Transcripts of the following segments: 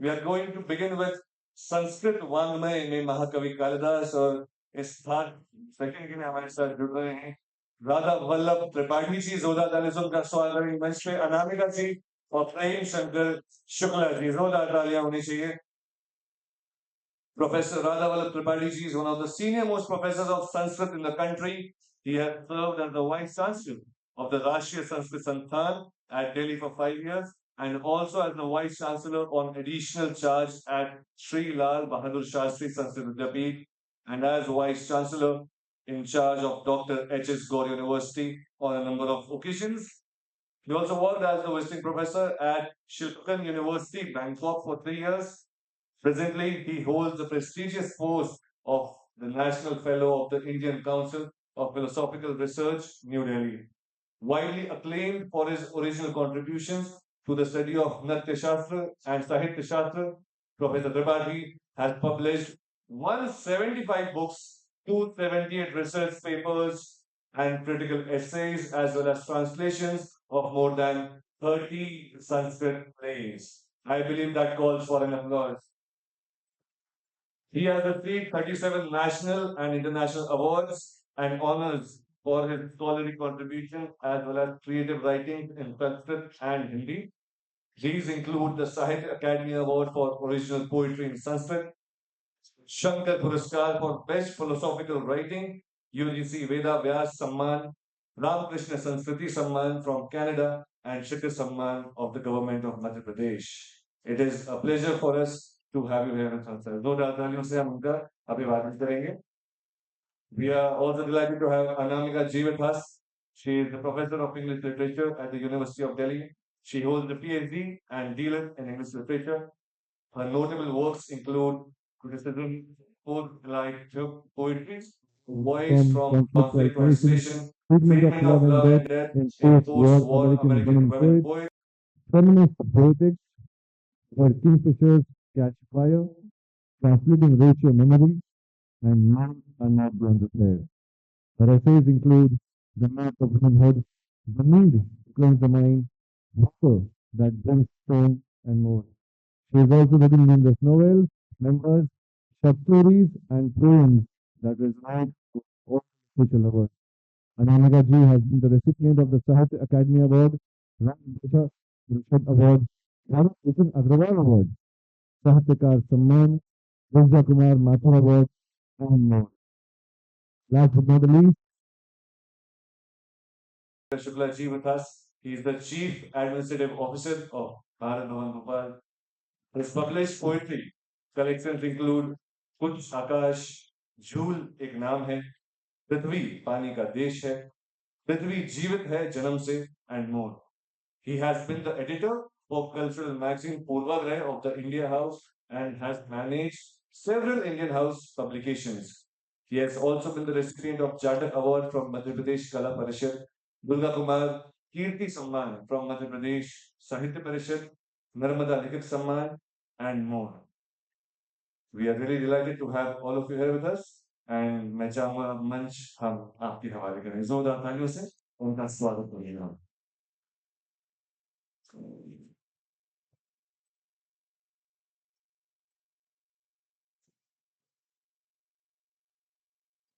We are going to begin with Sanskrit वाङ्मय में महाकवि कालिदास और इस भाग सेकंड के लिए हमारे साथ जुड़ रहे हैं राधा वल्लभ त्रिपाठी जी। जोरदार तालियों से उनका स्वागत है। मंच पे अनामिका जी और प्रेम शंकर शुक्ला जी, जोरदार तालियां होनी चाहिए। Professor Radha Vallabh Tripathi ji is one of the senior most professors of Sanskrit in the country. He has served as the Vice Chancellor of the Rashtriya Sanskrit Santhan at Delhi for 5 years and also as the Vice Chancellor on additional charge at Sri Lal Bahadur Shastri Sanskrit Vidyapeeth and as Vice Chancellor in charge of Dr. H.S. Gaur University on a number of occasions. He also worked as the visiting professor at Shilpan University, Bangkok for 3 years. Presently, he holds the prestigious post of the National Fellow of the Indian Council of Philosophical Research, New Delhi. Widely acclaimed for his original contributions to the study of Natya Shastra and Sahitya Shastra, Professor Tripathi has published 175 books, 278 research papers, and critical essays, as well as translations of more than 30 Sanskrit plays. I believe that calls for an applause. He has received 37 national and international awards and honors for his scholarly contributions as well as creative writing in Sanskrit and Hindi. These include the Sahitya Academy Award for Original Poetry in Sanskrit, Shankar Puraskar for Best Philosophical Writing, UGC Veda Vyas Samman, Ramakrishna Sanskriti Samman from Canada, and Shikhar Samman of the Government of Madhya Pradesh. It is a pleasure for us to have you here with us, sir. दो तालियों से हम उनका अभिवादन करेंगे. We are also delighted to have Anamika G with us. She is the professor of English literature at the University of Delhi. She holds a PhD and DLitt in English literature. Her notable works include criticism, like poetry, voice from conflict translation, treatment of love and death in post-war American women poets, feminist poetics, where kingfishers catch fire, translating racial memory, and men are not going to play. Her essays include The Myth of Womanhood, The Need to Cleanse the Mind, Water That Brings Stone, and more. She has also written numerous novels, memoirs, short stories, and poems that resonate with all literature lovers. Anamika Ji has been the recipient of the Sahitya Academy Award, Ram Bhusha Purushat Award, Bharat Bhushan Agrawal Award, Sahityakar Samman, Vijay Kumar Mathur Award, and more. Last but not the least, Shukla Ji with us. He is the Chief Administrative Officer of Bharat Bhavan Bhopal. His published poetry collections include कुछ आकाश, झूल एक नाम है, पृथ्वी पानी का देश है, पृथ्वी जीवित है जन्म से, and more. He has been the editor for cultural magazine Purvagrah of the India House and has managed several Indian House publications. He has also been the recipient of Charter Award from Madhya Pradesh Kala Parishad, Durga Kumar Kirti Samman from Madhya Pradesh Sahitya Parishad, Narmada Likit Samman, and more. We are really delighted to have all of you here with us. And मैं चाहूंगा मंच हम आपके हवाले करें. जोरदार तालियों से उनका स्वागत करिएगा.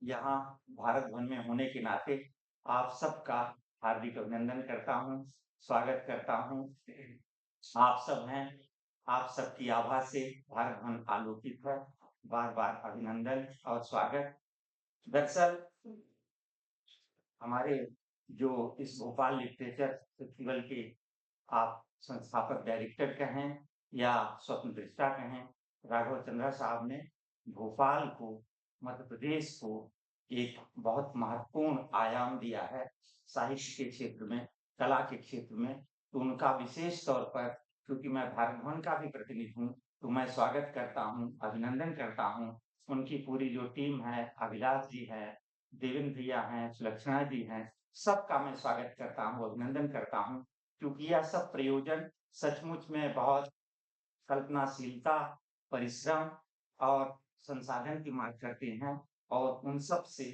यहाँ भारत भवन में होने के नाते आप सबका हार्दिक अभिनंदन करता हूँ, स्वागत करता हूँ। आप सब हैं, आप सबकी आभा से भारत भवन आलोकित है। बार बार अभिनंदन और स्वागत। दरअसल हमारे जो इस भोपाल लिटरेचर फेस्टिवल के आप संस्थापक डायरेक्टर कहें या स्वतंत्रता कहें, राघव चंद्रा साहब ने भोपाल को, मध्य प्रदेश को एक बहुत महत्वपूर्ण आयाम दिया है साहित्य के क्षेत्र में, कला के क्षेत्र में। तो उनका विशेष तौर पर, क्योंकि मैं भारत भवन का भी प्रतिनिधि हूँ, तो मैं स्वागत करता हूँ, अभिनंदन करता हूँ। उनकी पूरी जो टीम है, अभिलाष जी है, देवेंद्र भैया हैं, सुलक्षणा जी हैं, सबका मैं स्वागत करता हूँ, अभिनंदन करता हूँ, क्योंकि यह सब प्रयोजन सचमुच में बहुत कल्पनाशीलता, परिश्रम और संसाधन की मांग करते हैं। और उन सब से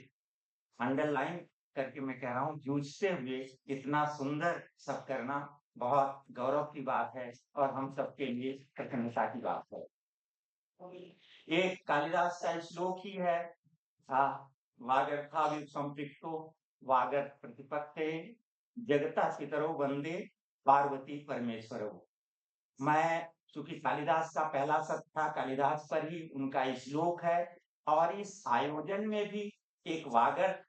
अंडरलाइन करके मैं कह रहा हूँ, जूझते हुए इतना सुंदर सब करना बहुत गौरव की बात है और हम सबके लिए प्रसन्नता की बात है। एक कालिदास का श्लोक ही है, वागर्थाविव संपृक्तो वागर्थ प्रतिपत्ते जगता पितरो वंदे पार्वती परमेश्वरो। मैं, चूंकि कालिदास का पहला शब्द था, कालिदास पर ही उनका श्लोक है और इस आयोजन में भी एक वागर्थ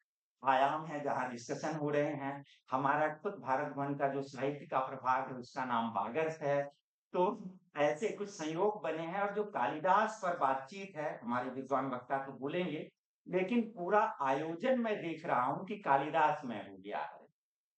आयाम है जहाँ डिस्कशन हो रहे हैं। हमारा खुद भारत भवन का जो साहित्य का प्रभाग है उसका नाम वागर्थ है। तो ऐसे कुछ संयोग बने हैं और जो कालिदास पर बातचीत है, हमारे विद्वान वक्ता तो बोलेंगे, लेकिन पूरा आयोजन मैं देख रहा हूँ कि कालिदास में हो गया है।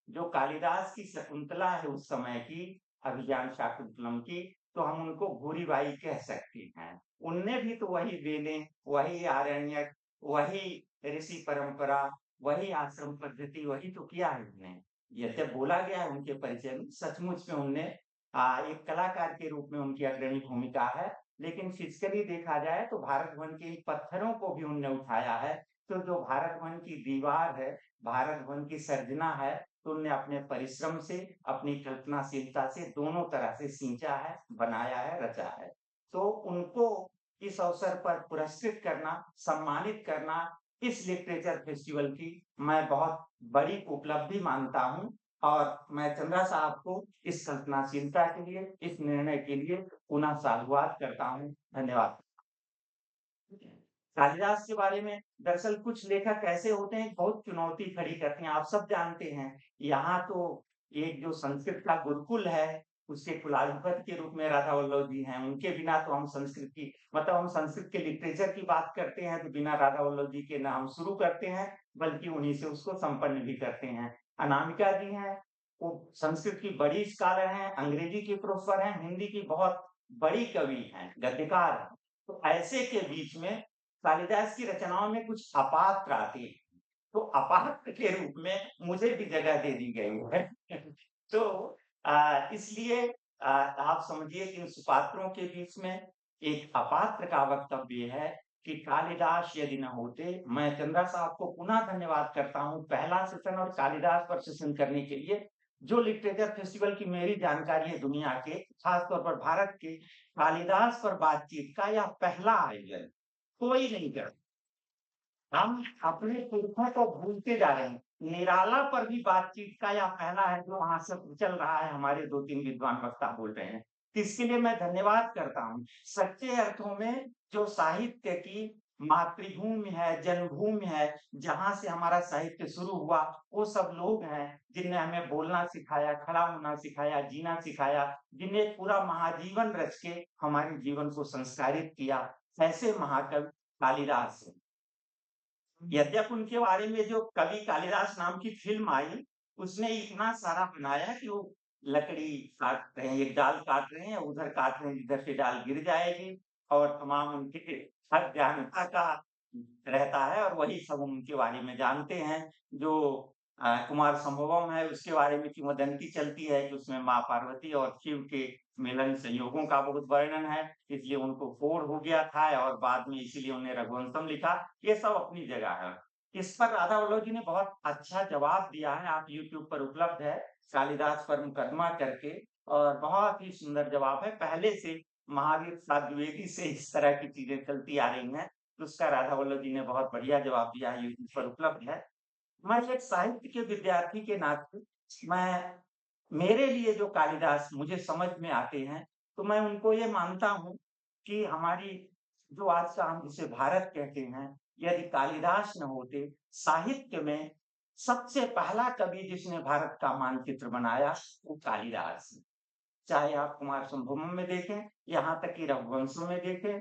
जो कालिदास की शकुंतला है उस समय की, अभिज्ञान शाकुंतलम की, तो हम उनको भूरीबाई कह सकते हैं। उनने भी तो वही वेदें, वही आरण्यक, वही ऋषि परंपरा, वही आश्रम पद्धति, वही तो किया है उन्होंने। यद्यप बोला गया है उनके परिचय में, सचमुच में उनने एक कलाकार के रूप में उनकी अग्रणी भूमिका है। लेकिन फिजिकली देखा जाए तो भारत भवन के इन पत्थरों को भी उनने उठाया है। तो जो भारत भवन की दीवार है, भारत भवन की सर्जना है, तो उन्होंने अपने परिश्रम से, अपनी कल्पनाशीलता से दोनों तरह से सींचा है, बनाया है, रचा है। तो उनको इस अवसर पर पुरस्कृत करना, सम्मानित करना, इस लिटरेचर फेस्टिवल की मैं बहुत बड़ी उपलब्धि मानता हूँ और मैं चंद्रा साहब को इस कल्पनाशीलता के लिए, इस निर्णय के लिए पुनः साधुवाद करता हूँ। धन्यवाद। कालिदास के बारे में दरअसल कुछ लेखक ऐसे होते हैं, बहुत चुनौती खड़ी करते हैं। आप सब जानते हैं, यहाँ तो एक जो संस्कृत का गुरुकुल है, उसके कुलाधिपति के रूप में राधा वल्लभ जी हैं। उनके बिना तो हम संस्कृत की, मतलब हम संस्कृत के लिटरेचर की बात करते हैं तो बिना राधा वल्लभ जी के ना हम शुरू करते हैं, बल्कि उन्हीं से उसको संपन्न भी करते हैं। अनामिका जी हैं, वो संस्कृत की बड़ी स्कॉलर हैं, अंग्रेजी की प्रोफेसर हैं, हिंदी की बहुत बड़ी कवि हैं, गद्यकार हैं। तो ऐसे के बीच में कालिदास की रचनाओं में कुछ अपात्र आती है, तो अपात्र के रूप में मुझे भी जगह दे दी गई है। तो इसलिए आप समझिए कि उन सुपात्रों के बीच में एक अपात्र का वक्तव्य है कि कालिदास यदि न होते, मैं चंद्रा साहब को पुनः धन्यवाद करता हूँ पहला सेशन और कालिदास पर सेशन करने के लिए। जो लिटरेचर फेस्टिवल की मेरी जानकारी है दुनिया के, खासतौर पर भारत के, कालिदास पर बातचीत का यह पहला आयोजन, कोई नहीं कर। हम अपने पुरखों को भूलते जा रहे हैं। निराला पर भी बातचीत का यह पहला है जो वहां से चल रहा है, हमारे 2-3 विद्वान वक्ता बोल रहे हैं। तो इसके लिए मैं धन्यवाद करता हूँ। सच्चे अर्थों में जो साहित्य की मातृभूमि है, जन्मभूमि है, जहाँ से हमारा साहित्य शुरू हुआ, वो सब लोग हैं जिनने हमें बोलना सिखाया, खड़ा होना सिखाया, जीना सिखाया, जिन्हें पूरा महाजीवन रच के हमारे जीवन को संस्कारित किया। ऐसे महाकवि कालिदास हैं। यद्यप उनके बारे में जो कवि कालिदास नाम की फ़िल्म आई, उसने इतना सारा बनाया कि वो लकड़ी काट रहे हैं, एक डाल काट रहे हैं, उधर काट रहे हैं, जिधर से डाल गिर जाएगी, और तमाम उनके हर जानता का रहता है और वही सब उनके बारे में जानते हैं। जो कुमार संभवम है, उसके बारे में किंवदंती चलती है कि उसमें माँ पार्वती और शिव के मिलन संयोगों का बहुत वर्णन है, इसलिए उनको कोढ़ हो गया था और बाद में इसीलिए उन्हें रघुवंशम लिखा। ये सब अपनी जगह है। इस पर राधा वल्लभ जी ने बहुत अच्छा जवाब दिया है, आप यूट्यूब पर उपलब्ध है, कालिदास पर मुकदमा करके, और बहुत ही सुंदर जवाब है। पहले से महावीर द्विवेदी से इस तरह की चीजें चलती आ रही हैं, तो उसका राधा वल्लभ जी ने बहुत बढ़िया जवाब दिया है, यूट्यूब पर उपलब्ध है। मैं एक साहित्य के विद्यार्थी के नाते, मैं, मेरे लिए जो कालिदास मुझे समझ में आते हैं, तो मैं उनको ये मानता हूँ कि हमारी जो आज का हम जिसे भारत कहते हैं, यदि कालिदास न होते, साहित्य में सबसे पहला कवि जिसने भारत का मानचित्र बनाया, वो कालिदास है। चाहे आप कुमार संभवम में देखें, यहाँ तक कि रघुवंशों में देखें,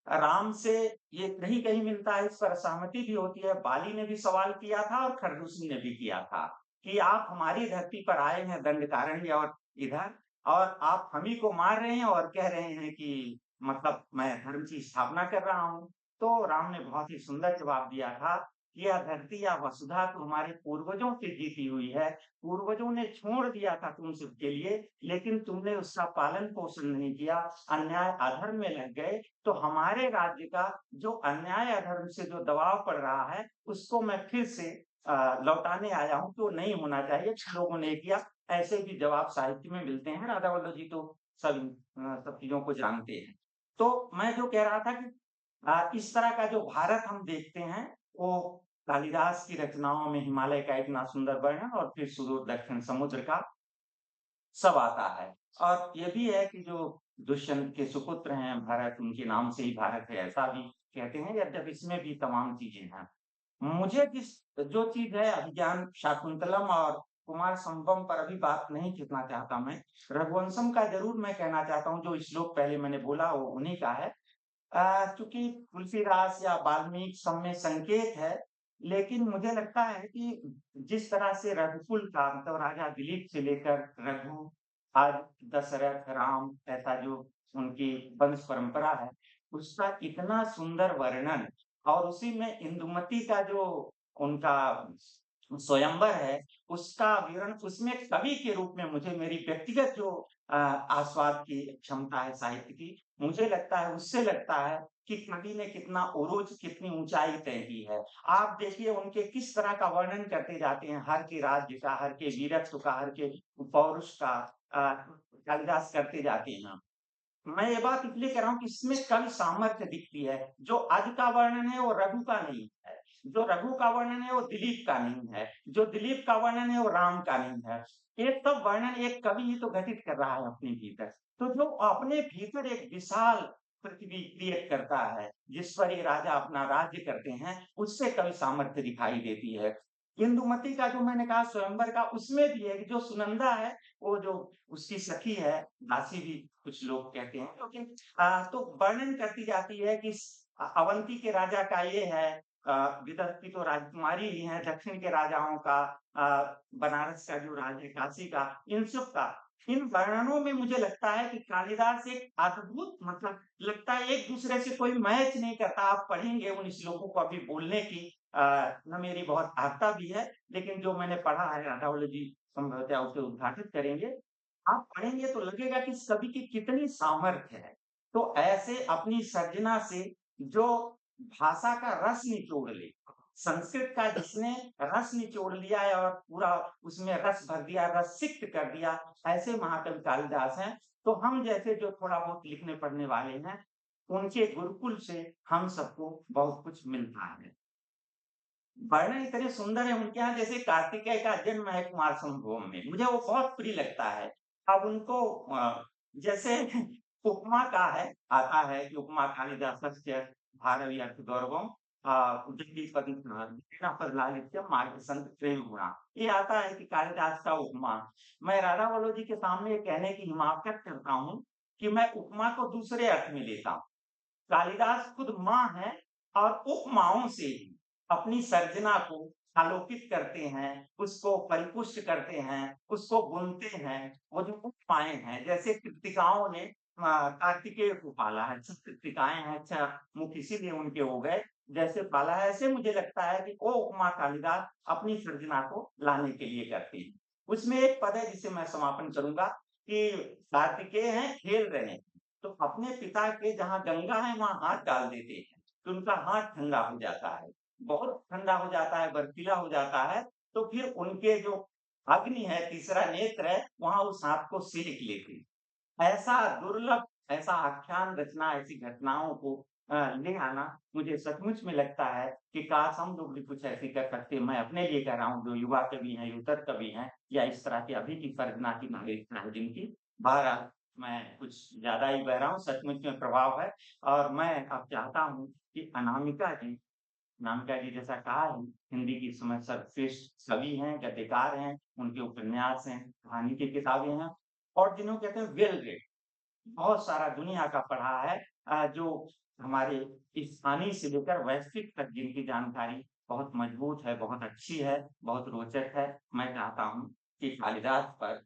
राम से ये कहीं-कहीं मिलता है, इस पर सहमति भी होती है। बाली ने भी सवाल किया था और खरदूषणी ने भी किया था कि आप हमारी धरती पर आए हैं दंडकारण्य और इधर, और आप हम ही को मार रहे हैं और कह रहे हैं कि मतलब मैं धर्म की स्थापना कर रहा हूँ। तो राम ने बहुत ही सुंदर जवाब दिया था कि यह धरती या वसुधा तो हमारे पूर्वजों से जीती हुई है। पूर्वजों ने छोड़ दिया था तुम सबके लिए, लेकिन तुमने उसका पालन-पोषण नहीं किया, अन्याय अधर्म में लग गए। तो हमारे राज्य का जो अन्याय अधर्म से जो दबाव पड़ रहा है, उसको मैं फिर से लौटाने आया हूँ, तो नहीं होना चाहिए। लोगों ने किया, ऐसे भी जवाब साहित्य में मिलते हैं। राधा वल्लभ जी तो सब चीज़ों को जानते हैं। तो मैं जो कह रहा था कि इस तरह का जो भारत हम देखते हैं, वो कालिदास की रचनाओं में हिमालय का इतना सुंदर वर्णन और फिर सुदूर दक्षिण समुद्र का सब आता है। और ये भी है कि जो दुष्यंत के सुपुत्र हैं भरत, उनके नाम से ही भारत है, ऐसा भी कहते हैं, यद्यपि इसमें भी तमाम चीज़ें हैं। मुझे जो चीज़ है अभिज्ञान शाकुंतलम और कुमार संभवम पर अभी बात नहीं खींचना चाहता मैं। रघुवंशम का ज़रूर मैं कहना चाहता हूँ, जो श्लोक पहले मैंने बोला वो उन्हीं का है। चूँकि तुलसीदास या वाल्मीकि सब में संकेत है, लेकिन मुझे लगता है कि जिस तरह से रघुकुल का मतलब राजा दिलीप से लेकर रघु, आज दशरथ, राम ऐसा जो उनकी वंश परंपरा है, उसका इतना सुंदर वर्णन और उसी में इंदुमती का जो उनका स्वयंवर है, उसका विवरण उसमें कवि के रूप में मुझे मेरी व्यक्तिगत जो आस्वाद की क्षमता है साहित्य की, मुझे लगता है उससे लगता है कि कवि ने कितना ओरोच, कितनी ऊँचाई तय की है। आप देखिए उनके किस तरह का वर्णन करते जाते हैं, हर के राज्य का, हर के वीरत्व का, हर के पौरुष का कालिदास करते जाते हैं। मैं ये बात इसलिए कह रहा हूँ कि इसमें कवि सामर्थ्य दिखती है। जो अज का वर्णन है वो रघु का नहीं है। जो रघु का वर्णन है वो दिलीप का नहीं है। जो दिलीप का वर्णन है वो राम का नहीं है। ये सब वर्णन एक कवि ही तो घटित कर रहा है अपने भीतर। तो जो अपने भीतर एक विशाल पृथ्वी क्रिएट करता है, जिस पर ये राजा अपना राज्य करते हैं, उससे कवि सामर्थ्य दिखाई देती है। इंदुमती का जो मैंने कहा स्वयंवर का, उसमें भी है कि जो सुनंदा है, वो जो उसकी सखी है, दासी भी कुछ लोग कहते हैं, लेकिन तो वर्णन करती जाती है कि अवंती के राजा का ये है, विदर्भ की तो राजकुमारी ही है, दक्षिण के राजाओं का, बनारस का जो राज है, काशी का, इन सब का। इन वर्णनों में मुझे लगता है कि कालिदास एक अद्भुत मतलब लगता है एक दूसरे से कोई मैच नहीं करता। आप पढ़ेंगे उन श्लोकों को अभी बोलने की न मेरी बहुत आता भी है, लेकिन जो मैंने पढ़ा है राधा वल्लभ जी संभवतः उसे उद्घाटित करेंगे। आप पढ़ेंगे तो लगेगा कि इस कवि की कितनी सामर्थ्य है। तो ऐसे अपनी सर्जना से जो भाषा का रस निचोड़ ले, संस्कृत का जिसने रस निचोड़ लिया है और पूरा उसमें रस भर दिया, रस सिक्त कर दिया, ऐसे महाकवि कालिदास हैं। तो हम जैसे जो थोड़ा बहुत लिखने पढ़ने वाले हैं, उनके गुरुकुल से हम सबको बहुत कुछ मिलता है। वर्णन इतने सुंदर है उनके यहाँ, जैसे कार्तिकेय का जन्म है कुमार संभवम में, मुझे वो बहुत प्रिय लगता है। अब उनको जैसे उपमा का है, आता है कि उपमा कालिदासस्य भारवी अर्थगौरवम दीनापदलालित्यम मार्गसंत प्रेम गुणा। ये आता है कि कालिदास का उपमा। मैं राधा वल्लभ जी के सामने ये कहने की हिमाकत करता हूँ कि मैं उपमा को दूसरे अर्थ में लेता हूँ। कालिदास खुद माँ हैं और उपमाओं से ही अपनी सर्जना को आलोकित करते हैं, उसको परिपुष्ट करते हैं, उसको बुनते हैं। वो जो उपमाएँ हैं, जैसे कृत्तिकाओं ने कार्तिकेय को पाला है, अच्छा कृत्तिकाएँ हैं, अच्छा मुख इसीलिए उनके हो गए, जैसे पाला है, ऐसे मुझे लगता है कि वो उपमा कालिदास अपनी सर्जना को लाने के लिए करते हैं। उसमें एक पद है जिसे मैं समापन करूँगा कि कार्तिकेय हैं, खेल रहे हैं। तो अपने पिता के जहाँ गंगा है वहाँ हाथ डाल देते हैं, तो उनका हाथ ठंडा हो जाता है, बहुत ठंडा हो जाता है, बर्फीला हो जाता है, तो फिर उनके जो अग्नि है, तीसरा नेत्र है, वहाँ उस हाथ को सेक लेते हैं। ऐसा दुर्लभ, ऐसा आख्यान रचना, ऐसी घटनाओं को ले आना मुझे सचमुच में लगता है कि काश हम लोग भी कुछ ऐसी कर सकते। मैं अपने लिए कह रहा हूँ, जो युवा कवि हैं, युवतर कवि हैं या इस तरह की अभी की सर्जना की नागरिकता है जिनकी, बहरहाल मैं कुछ ज़्यादा ही बह रहा हूँ, सचमुच में प्रभाव है। और मैं अब चाहता हूँ कि अनामिका जी जैसा कहा है, हिंदी की समय सर्वश्रेष्ठ कवि हैं, गद्यकार हैं, उनके उपन्यास हैं, कहानी की किताबें हैं और जिन्हों कहते हैं वेल रेड, बहुत सारा दुनिया का पढ़ा है, जो हमारे स्थानीय से लेकर वैश्विक तक जिनकी जानकारी बहुत मजबूत है, बहुत अच्छी है, बहुत रोचक है। मैं चाहता हूँ कि कालिदास पर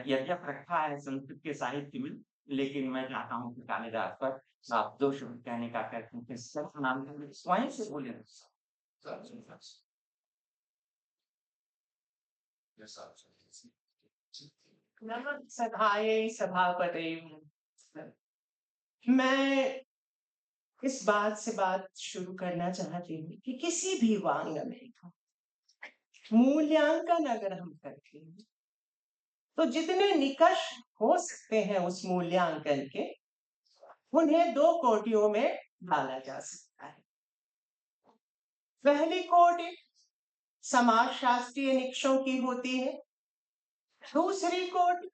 यद्यप रखा है संस्कृत के साहित्य में, लेकिन मैं चाहता हूँ कि कालिदास पर आप 2 शब्द कहने का करते हैं, सिर्फ नाम स्वयं से बोले। नमः सभायै सभापते। मैं इस बात से बात शुरू करना चाहती हूँ कि किसी भी वांग में मूल्यांकन अगर हम करते हैं तो जितने निकष हो सकते हैं उस मूल्यांकन के, उन्हें दो कोटियों में डाला जा सकता है। पहली कोटि समाजशास्त्रीय निकषों की होती है। दूसरी कोटि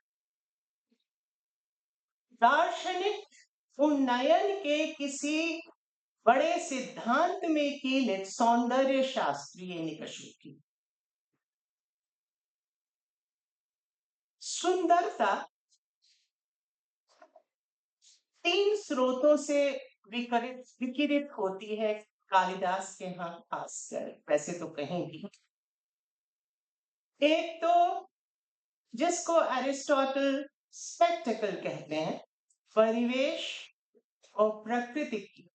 दार्शनिक उन्नयन के किसी बड़े सिद्धांत में कीलित सौंदर्य शास्त्रीय निकषों की। सुंदरता तीन स्रोतों से विकिरित होती है कालिदास के यहाँ खासकर, वैसे तो कहीं भी। एक तो जिसको अरिस्टोटल स्पेक्टेकल कहते हैं, परिवेश और प्रकृति की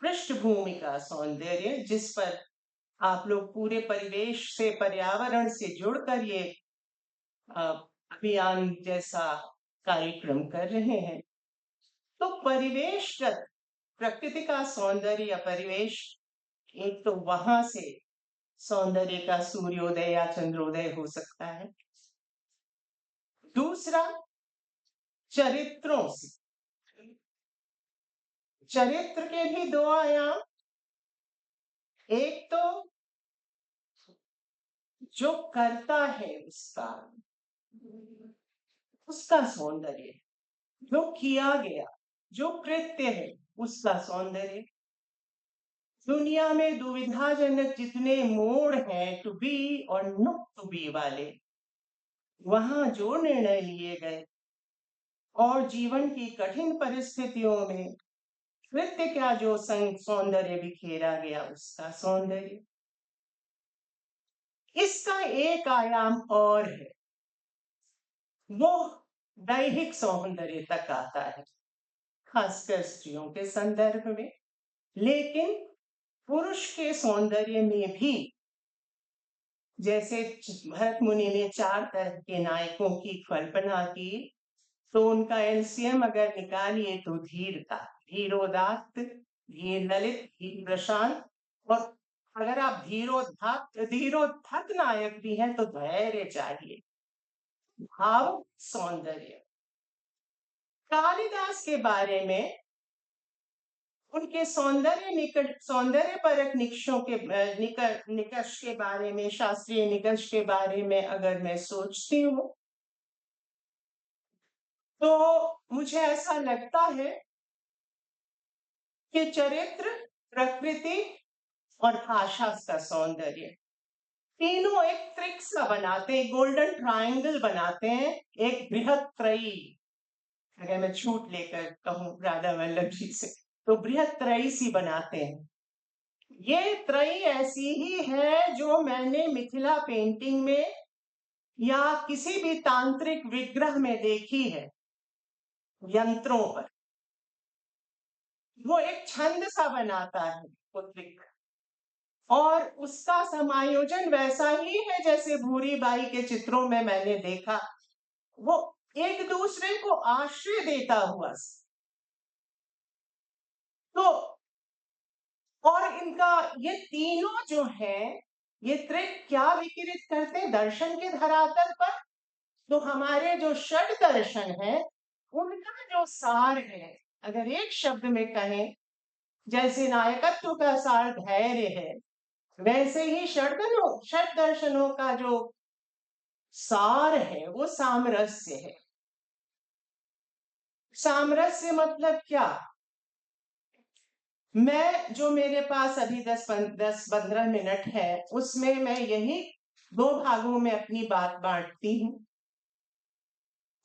पृष्ठभूमि का सौंदर्य, जिस पर आप लोग पूरे परिवेश से, पर्यावरण से जुड़कर ये अभियान जैसा कार्यक्रम कर रहे हैं। तो परिवेशगत प्रकृति का सौंदर्य या परिवेश, एक तो वहां से सौंदर्य का सूर्योदय या चंद्रोदय हो सकता है। दूसरा चरित्रों से। चरित्र के भी दो आयाम, एक तो जो करता है उसका सौंदर्य, जो किया गया, जो कृत्य है उसका सौंदर्य। दुनिया में दुविधाजनक जितने मोड़ हैं, टू बी और नॉट टू बी वाले, वहां जो निर्णय लिए गए और जीवन की कठिन परिस्थितियों में कृत्य का जो सौंदर्य बिखेरा गया, उसका सौंदर्य। इसका एक आयाम और है, वो दैहिक सौंदर्य तक आता है, खासकर स्त्रियों के संदर्भ में। लेकिन पुरुष के सौंदर्य में भी, जैसे भरत मुनि ने 4 तरह के नायकों की कल्पना की, तो उनका एलसीएम अगर निकालिए तो धीरता, धीरोदात्त, धीर ललित, धीर प्रशांत, और अगर आप धीरोद्धत नायक भी हैं तो धैर्य चाहिए, भाव, सौंदर्य। कालिदास के बारे में उनके सौंदर्य परक निकषों के निकष के बारे में, शास्त्रीय निकष के बारे में अगर मैं सोचती हूँ, तो मुझे ऐसा लगता है कि चरित्र, प्रकृति और भाषा का सौंदर्य, तीनों एक त्रिक सा बनाते हैं, गोल्डन ट्रायंगल बनाते हैं, एक बृहत त्रयी। अगर मैं छूट लेकर कहूं राधा वल्लभ जी से, तो बृहत त्रयी सी बनाते हैं। ये त्रयी ऐसी ही है जो मैंने मिथिला पेंटिंग में या किसी भी तांत्रिक विग्रह में देखी है, यंत्रों पर। वो एक छंद सा बनाता है वो त्रिक, और उसका समायोजन वैसा ही है जैसे भूरी बाई के चित्रों में मैंने देखा, वो एक दूसरे को आश्रय देता हुआ। तो और इनका ये तीनों जो है, ये त्रिक क्या विकिरित करते हैं दर्शन के धरातल पर? तो हमारे जो षड दर्शन है, उनका जो सार है, अगर एक शब्द में कहें, जैसे नायकत्व का सार धैर्य है, वैसे ही षड दर्शनों का जो सार है वो सामरस्य है। सामरस्य मतलब क्या? मैं जो मेरे पास अभी 10-15 मिनट है, उसमें मैं यही 2 भागों में अपनी बात बांटती हूँ।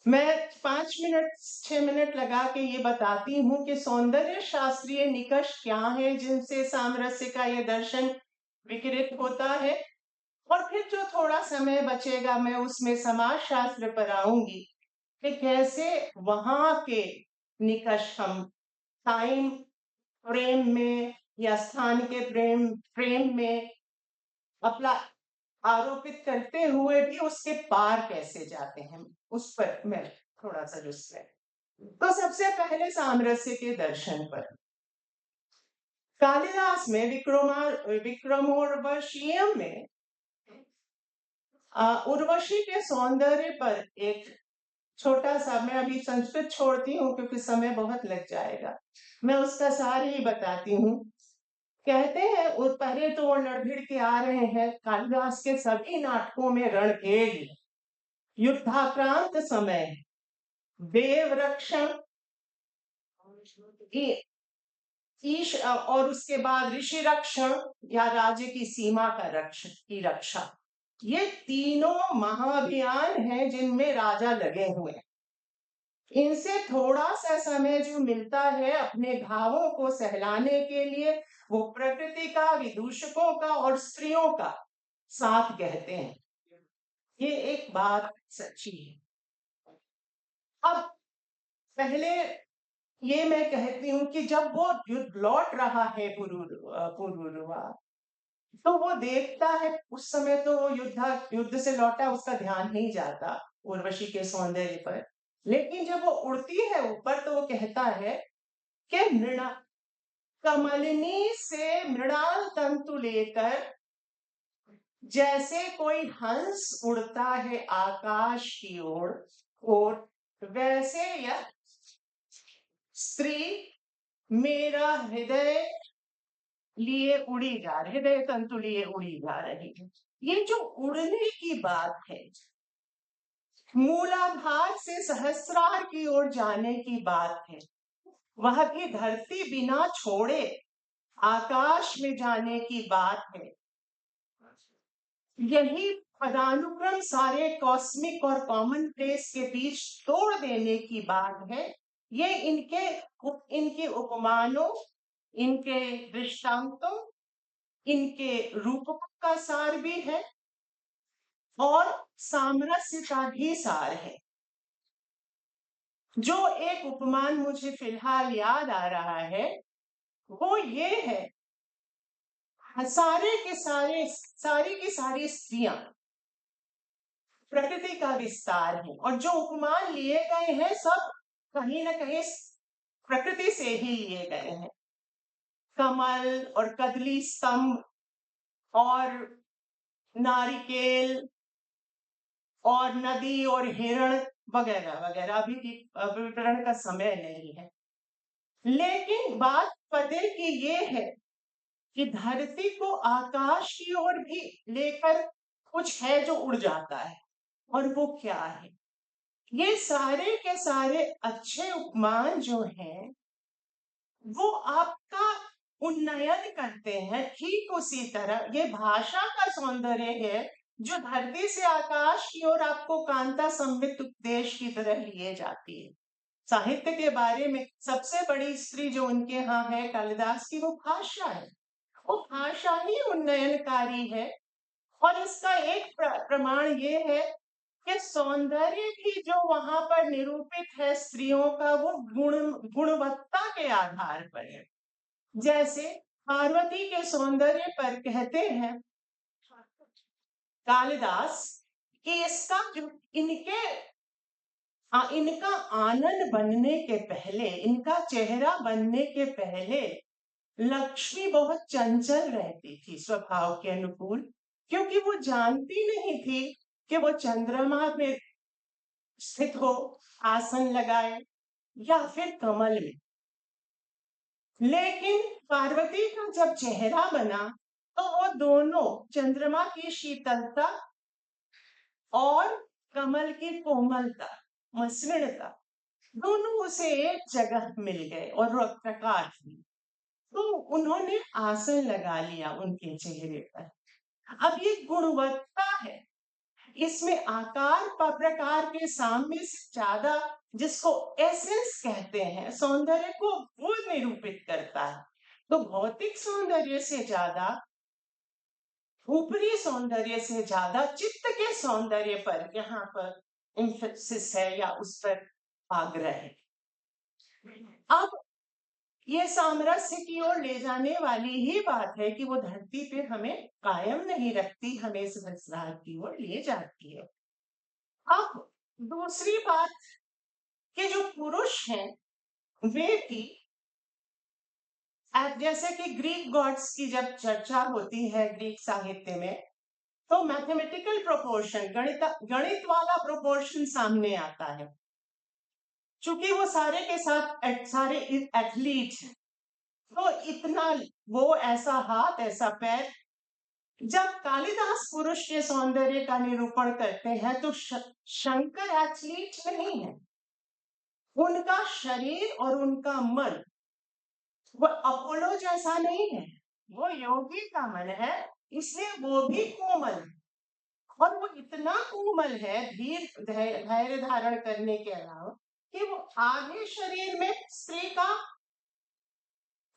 मैं 5 मिनट 6 मिनट लगा के ये बताती हूँ कि सौंदर्य शास्त्रीय निकष क्या है जिनसे सामरस्य का ये दर्शन विकिरित होता है, और फिर जो थोड़ा समय बचेगा मैं उसमें समाज शास्त्र पर आऊंगी कि कैसे वहां के निकष हम टाइम फ्रेम में या स्थान के फ्रेम में अपना आरोपित करते हुए भी उसके पार कैसे जाते हैं, उस पर मैं थोड़ा सा जुस्सा है। तो सबसे पहले सामरस्य के दर्शन पर कालिदास में विक्रमोर्वशीयम में उर्वशी के सौंदर्य पर एक छोटा सा, मैं अभी संस्कृत छोड़ती हूँ क्योंकि समय बहुत लग जाएगा, मैं उसका सार ही बताती हूँ। कहते हैं और पहले तो वो लड़भिड़ के आ रहे हैं, कालिदास के सभी नाटकों में रणभेद, युद्धाक्रांत समय, देव रक्षण, और उसके बाद ऋषि रक्षण या राज्य की सीमा का रक्षा। ये तीनों महाअभियान हैं जिनमें राजा लगे हुए हैं। इनसे थोड़ा सा समय जो मिलता है अपने भावों को सहलाने के लिए, वो प्रकृति का, विदूषकों का और स्त्रियों का साथ कहते हैं। ये एक बात सच्ची है। अब पहले ये मैं कहती हूँ कि जब वो युद्ध लौट रहा है पुरूरवा, तो वो देखता है, उस समय तो वो युद्ध से लौटा, उसका ध्यान नहीं जाता उर्वशी के सौंदर्य पर, लेकिन जब वो उड़ती है ऊपर तो वो कहता है कि मृणा कमलिनी से मृणाल तंतु लेकर जैसे कोई हंस उड़ता है आकाश की ओर, वैसे यह स्त्री मेरा हृदय हृदय तंतु लिए उड़ी जा रही है। ये जो उड़ने की बात है, मूलाधार से सहस्रार की ओर जाने की बात है, वह भी धरती बिना छोड़े आकाश में जाने की बात है। यही पदानुक्रम सारे कॉस्मिक और कॉमन प्लेस के बीच तोड़ देने की बात है। ये इनके उपमानों, इनके दृष्टांतों, इनके रूपकों का सार भी है और सामरस्य का भी सार है। जो एक उपमान मुझे फिलहाल याद आ रहा है वो ये है, सारी की सारी स्त्रियां प्रकृति का विस्तार है, और जो उपमान लिए गए हैं सब कहीं ना कहीं प्रकृति से ही लिए गए हैं। कमल और कदली स्तंभ और नारिकेल और नदी और हिरण वगैरह वगैरह, अभी विवरण का समय नहीं है, लेकिन बात पते की ये है कि धरती को आकाश की ओर भी लेकर कुछ है जो उड़ जाता है, और वो क्या है? ये सारे के सारे अच्छे उपमान जो हैं वो आपका उन्नयन करते हैं। ठीक उसी तरह ये भाषा का सौंदर्य है जो धरती से आकाश की ओर आपको कांता संबित उपदेश की तरह लिए जाती है। साहित्य के बारे में सबसे बड़ी स्त्री जो उनके यहाँ है कालिदास की, वो भाषा है। वो भाषा ही उन्नयनकारी है, और इसका एक प्रमाण ये है कि सौंदर्य भी जो वहां पर निरूपित है स्त्रियों का, वो गुणवत्ता के आधार पर है। जैसे पार्वती के सौंदर्य पर कहते हैं कालिदास कि इसका जो इनका आनन बनने के पहले, इनका चेहरा बनने के पहले लक्ष्मी बहुत चंचल रहती थी स्वभाव के अनुकूल, क्योंकि वो जानती नहीं थी कि वो चंद्रमा में स्थित हो आसन लगाए या फिर कमल में। लेकिन पार्वती का जब चेहरा बना तो वो दोनों, चंद्रमा की शीतलता और कमल की कोमलता, मसृणता, दोनों उसे एक जगह मिल गए और प्रकाश हुई, तो उन्होंने आसन लगा लिया उनके चेहरे पर। अब ये गुणवत्ता है, इसमें आकार प्रकार के साम्य से ज्यादा, जिसको एसेंस कहते हैं सौंदर्य को, वो निरूपित करता है। तो भौतिक सौंदर्य से ज्यादा, ऊपरी सौंदर्य से ज्यादा चित्त के सौंदर्य पर यहाँ पर एम्फेसिस है या उस पर आग्रह है। अब ये सामरस्य की ओर ले जाने वाली ही बात है कि वो धरती पे हमें कायम नहीं रखती, हमें सहस्रार की ओर ले जाती है। अब दूसरी बात कि जो पुरुष हैं वे भी, जैसे कि ग्रीक गॉड्स की जब चर्चा होती है ग्रीक साहित्य में, तो मैथमेटिकल प्रोपोर्शन, गणित वाला प्रोपोर्शन सामने आता है। चूंकि वो सारे के सारे एथलीट हैं, तो इतना वो ऐसा हाथ ऐसा पैर। जब कालिदास पुरुष के सौंदर्य का निरूपण करते हैं तो शंकर एथलीट नहीं है, उनका शरीर और उनका मन वो अपोलो जैसा नहीं है, वो योगी का मन है, इसलिए वो भी कोमल है। और वो इतना कोमल है धैर्य धारण करने के अलावा कि वो आगे शरीर में स्त्री का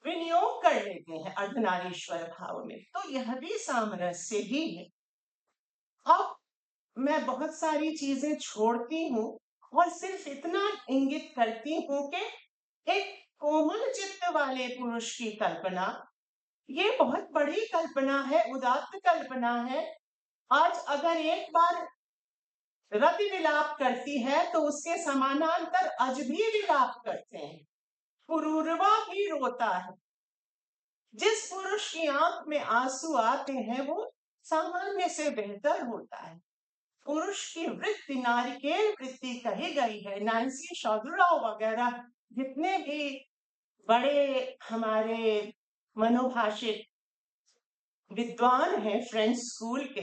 विनियोग कर लेते हैं अर्धनारीश्वर भाव में। तो यह भी सामरस्य ही है। अब मैं बहुत सारी चीजें छोड़ती हूँ और सिर्फ इतना इंगित करती हूँ कि एक कोमल चित्त वाले पुरुष की कल्पना, ये बहुत बड़ी कल्पना है, उदात्त कल्पना है। आज अगर एक बार रति विलाप करती है तो उसके समानांतर अज भी विलाप करते हैं, पुरूरवा भी रोता है। जिस पुरुष की आंख में आंसू आते हैं वो सामान्य से बेहतर होता है। पुरुष की वृत्ति नारिकेल वृत्ति कही गई है। नैन्सी शॉर्डराउ वगैरह जितने भी बड़े हमारे मनोभाषिक विद्वान हैं फ्रेंच स्कूल के,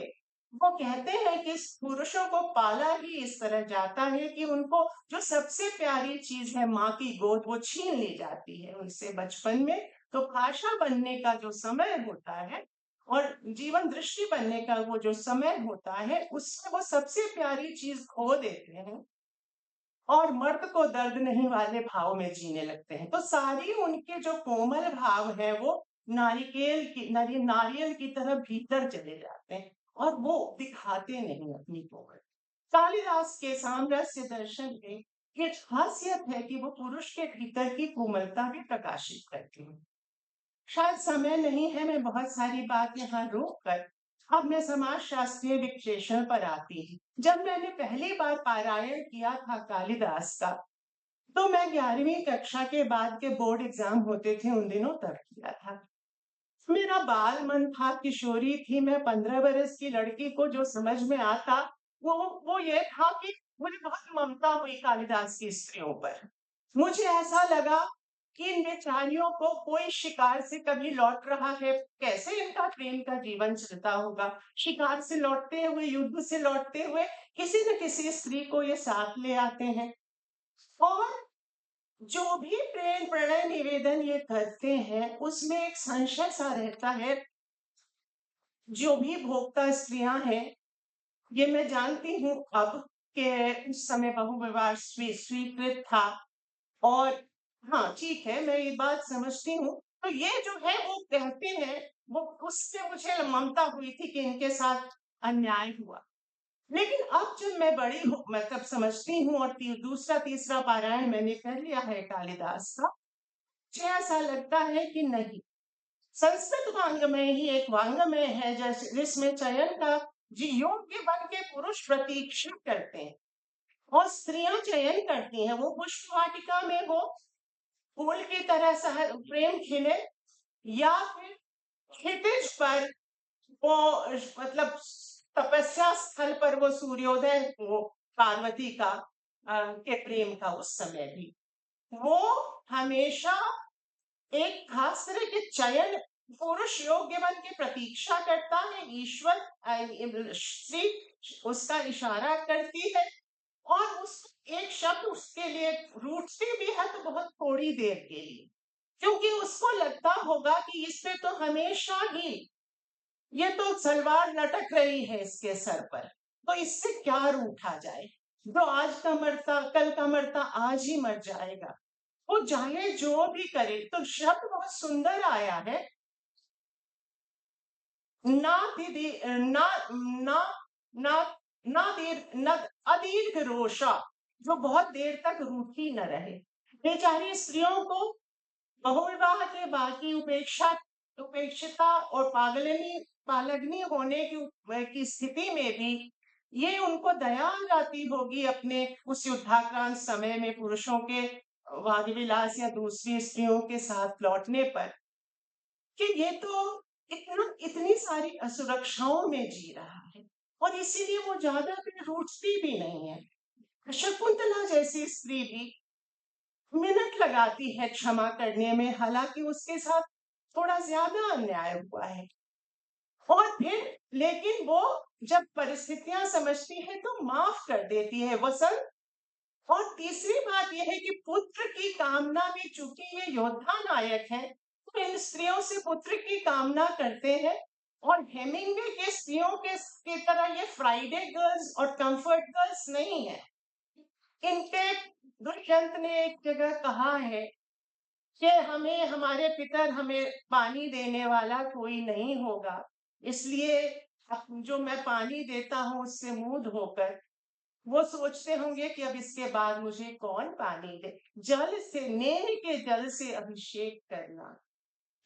वो कहते हैं कि पुरुषों को पाला ही इस तरह जाता है कि उनको जो सबसे प्यारी चीज है माँ की गोद वो छीन ली जाती है उनसे बचपन में। तो भाषा बनने का जो समय होता है और जीवन दृष्टि बनने का वो जो समय होता है उसमें वो सबसे प्यारी चीज खो देते हैं और मर्द को दर्द नहीं वाले भाव में जीने लगते हैं। तो सारी उनके जो कोमल भाव है वो नारियल की तरह भीतर चले जाते हैं और वो दिखाते नहीं अपनी कोमल। कालिदास के सामरस्य दर्शन में ये खासियत है कि वो पुरुष के भीतर की कोमलता भी प्रकाशित करती है। शायद समय नहीं है, मैं बहुत सारी बात यहाँ रोक कर अब मैं समाज शास्त्रीय विश्लेषण पर आती हूँ। जब मैंने पहली बार पारायण किया था कालिदास का, तो मैं 11वीं कक्षा के बाद के बोर्ड एग्जाम होते थे उन दिनों तब किया था। मेरा बाल मन था, किशोरी थी मैं, 15 बरस की लड़की को जो समझ में आता वो ये था कि मुझे बहुत ममता हुई कालिदास की स्त्रियों पर। मुझे ऐसा लगा कि इन बेचारियों को कोई शिकार से कभी लौट रहा है, कैसे इनका प्रेम का जीवन चलता होगा। शिकार से लौटते हुए, युद्ध से लौटते हुए किसी न किसी स्त्री को ये साथ ले आते हैं और जो भी प्रेम प्रणय निवेदन ये करते हैं उसमें एक संशय सा रहता है। जो भी भोक्ता स्त्रियां हैं, ये मैं जानती हूँ अब कि उस समय बहुविवाह स्वीकृत था और हाँ ठीक है, मैं ये बात समझती हूँ। तो ये जो है वो कहते हैं, वो उससे मुझे ममता हुई थी कि इनके साथ अन्याय हुआ। लेकिन अब जब मैं बड़ी हूँ, मतलब समझती हूँ और दूसरा तीसरा पारायण मैंने कर लिया है कालिदास का, मुझे ऐसा लगता है कि नहीं, संस्कृत वांग्मय ही एक वांग्मय है जिसमें चयन का योग्य बन के पुरुष प्रतीक्षा करते हैं और स्त्रियां चयन करती हैं। वो पुष्प वाटिका में वो फूल की तरह प्रेम खिले या फिर क्षितिज पर वो, मतलब तपस्या स्थल पर वो सूर्योदय हो पार्वती का के प्रेम का उस समय भी वो हमेशा एक खास तरह के चयन पुरुष योग्य बन के प्रतीक्षा करता है। ईश्वर स्त्री उसका इशारा करती है और उस एक शब्द उसके लिए रूठती भी है तो बहुत थोड़ी देर के लिए, क्योंकि उसको लगता होगा कि इसमें तो हमेशा ही ये तो सलवार लटक रही है इसके सर पर, तो इससे क्या रूठा जाए। जो आज का मरता कल का मरता आज ही मर जाएगा, वो चाहे जो भी करे। तो शब्द बहुत सुंदर आया है, ना दीदी ना ना ना ना देर न अदीर्घ रोषा, जो बहुत देर तक रूठी न रहे। बेचारी स्त्रियों को बहुविवाह के बाकी उपेक्षिता और पालगनी होने की स्थिति में भी ये उनको दया आ जाती होगी अपने उस युद्धाक्रांत समय में पुरुषों के वाद विलास या दूसरी स्त्रियों के साथ लौटने पर, कि ये तो इतनी सारी असुरक्षाओं में जी रहा है, और इसीलिए वो ज्यादा देर रूठती भी नहीं है। शकुंतला जैसी स्त्री भी मिनट लगाती है क्षमा करने में, हालांकि उसके साथ थोड़ा ज्यादा अन्याय हुआ है, और फिर लेकिन वो जब परिस्थितियां समझती है तो माफ कर देती है। वसंत, और तीसरी बात यह है कि पुत्र की कामना भी, चूंकि ये योद्धा नायक है, तो इन स्त्रियों से पुत्र की कामना करते हैं। और हेमिंगवे के स्त्रियों के की तरह ये फ्राइडे गर्ल्स और कंफर्ट गर्ल्स नहीं है। इनके दुष्यंत ने एक जगह कहा है कि हमें, हमारे पितर, हमें पानी देने वाला कोई नहीं होगा, इसलिए जो मैं पानी देता हूँ उससे मुंह धोकर वो सोचते होंगे कि अब इसके बाद मुझे कौन पानी दे। जल से, नेह के जल से अभिषेक करना,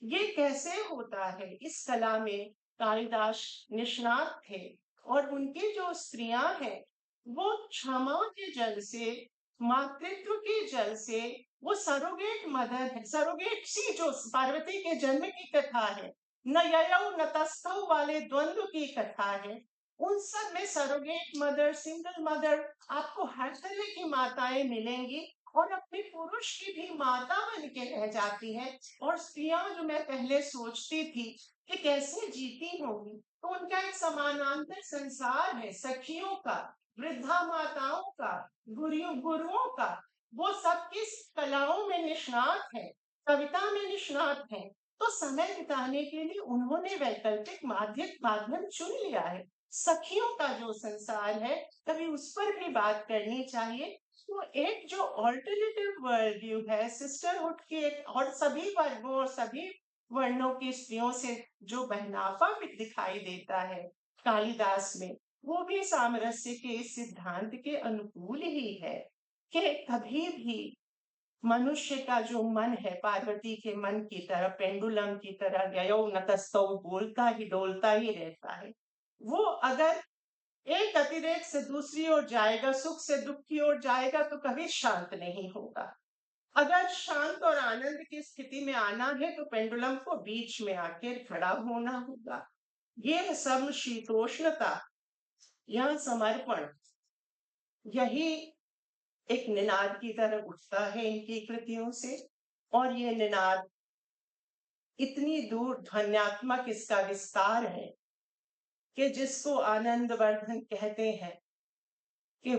ये कैसे होता है, इस कला में कालिदास निष्णात थे। और उनकी जो स्त्रियां हैं वो क्षमा के जल से, मातृत्व के जल से, वो सरोगेट मदर है। सरोगेट सी जो पार्वती के जन्म की कथा है, न ययौ न तस्थौ वाले द्वंद्व की कथा है, उन सब में सरोगेट मदर, सिंगल मदर, आपको हर तरह की माताएं मिलेंगी, और अपने पुरुष की भी माता बन के रह जाती है। और स्त्रियां, जो मैं पहले सोचती थी कि कैसे जीती होंगी, तो उनका एक समानांतर संसार है, सखियों का, वृद्धा माताओं का, गुरुओं का। वो सब किस कलाओं में निष्णात है, कविता में निष्णात है। तो समय बिताने के लिए उन्होंने वैकल्पिक माध्यम चुन लिया है। सखियों का जो संसार है, कभी उस पर भी बात करनी चाहिए। तो एक जो ऑल्टरनेटिव वर्ल्ड व्यू है सिस्टरहुड की, एक, और सभी वर्गों और सभी वर्णों की स्त्रियों से जो बहनापा भी दिखाई देता है कालिदास में, वो भी सामरस्य के इस सिद्धांत के अनुकूल ही है कि कभी भी मनुष्य का जो मन है, पार्वती के मन की तरह, पेंडुलम की तरह ययौ न तस्थौ, बोलता ही डोलता ही रहता है। वो अगर एक अतिरेक से दूसरी ओर जाएगा, सुख से दुख की ओर जाएगा, तो कभी शांत नहीं होगा। अगर शांत और आनंद की स्थिति में आना है तो पेंडुलम को बीच में आके खड़ा होना होगा। ये समशीतोष्णता, यह समर्पण, यही एक निनाद की तरह उठता है इनकी कृतियों से। और ये निनाद इतनी दूर ध्वन्यात्मक इसका विस्तार है कि जिसको आनंद वर्धन कहते हैं कि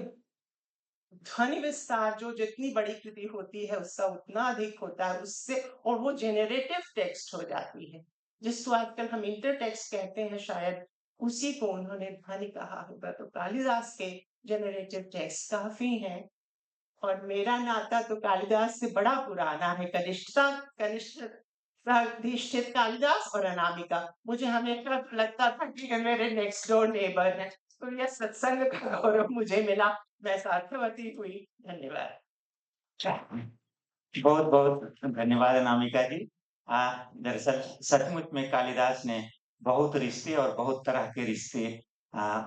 ध्वनि विस्तार जो जितनी बड़ी कृति होती है उसका उतना अधिक होता है उससे, और वो जेनरेटिव टेक्स्ट हो जाती है, जिसको आजकल हम इंटर टेक्स्ट कहते हैं, शायद उसी को उन्होंने ध्वनि कहा होगा। तो कालिदास के जेनरेटिव टेक्स्ट काफी हैं, और मेरा नाता तो कालिदास से बड़ा पुराना है। कनिष्ठ कालिदास और अनामिका, मुझे हमेशा लगता था कि ये मेरे नेक्स्ट डोर नेबर है, तो यह सत्संग का गौरव मुझे मिला, मैं सार्थवती हुई। धन्यवाद। बहुत बहुत धन्यवाद अनामिका जी। दरअसल सचमुच में कालिदास ने बहुत रिश्ते और बहुत तरह के रिश्ते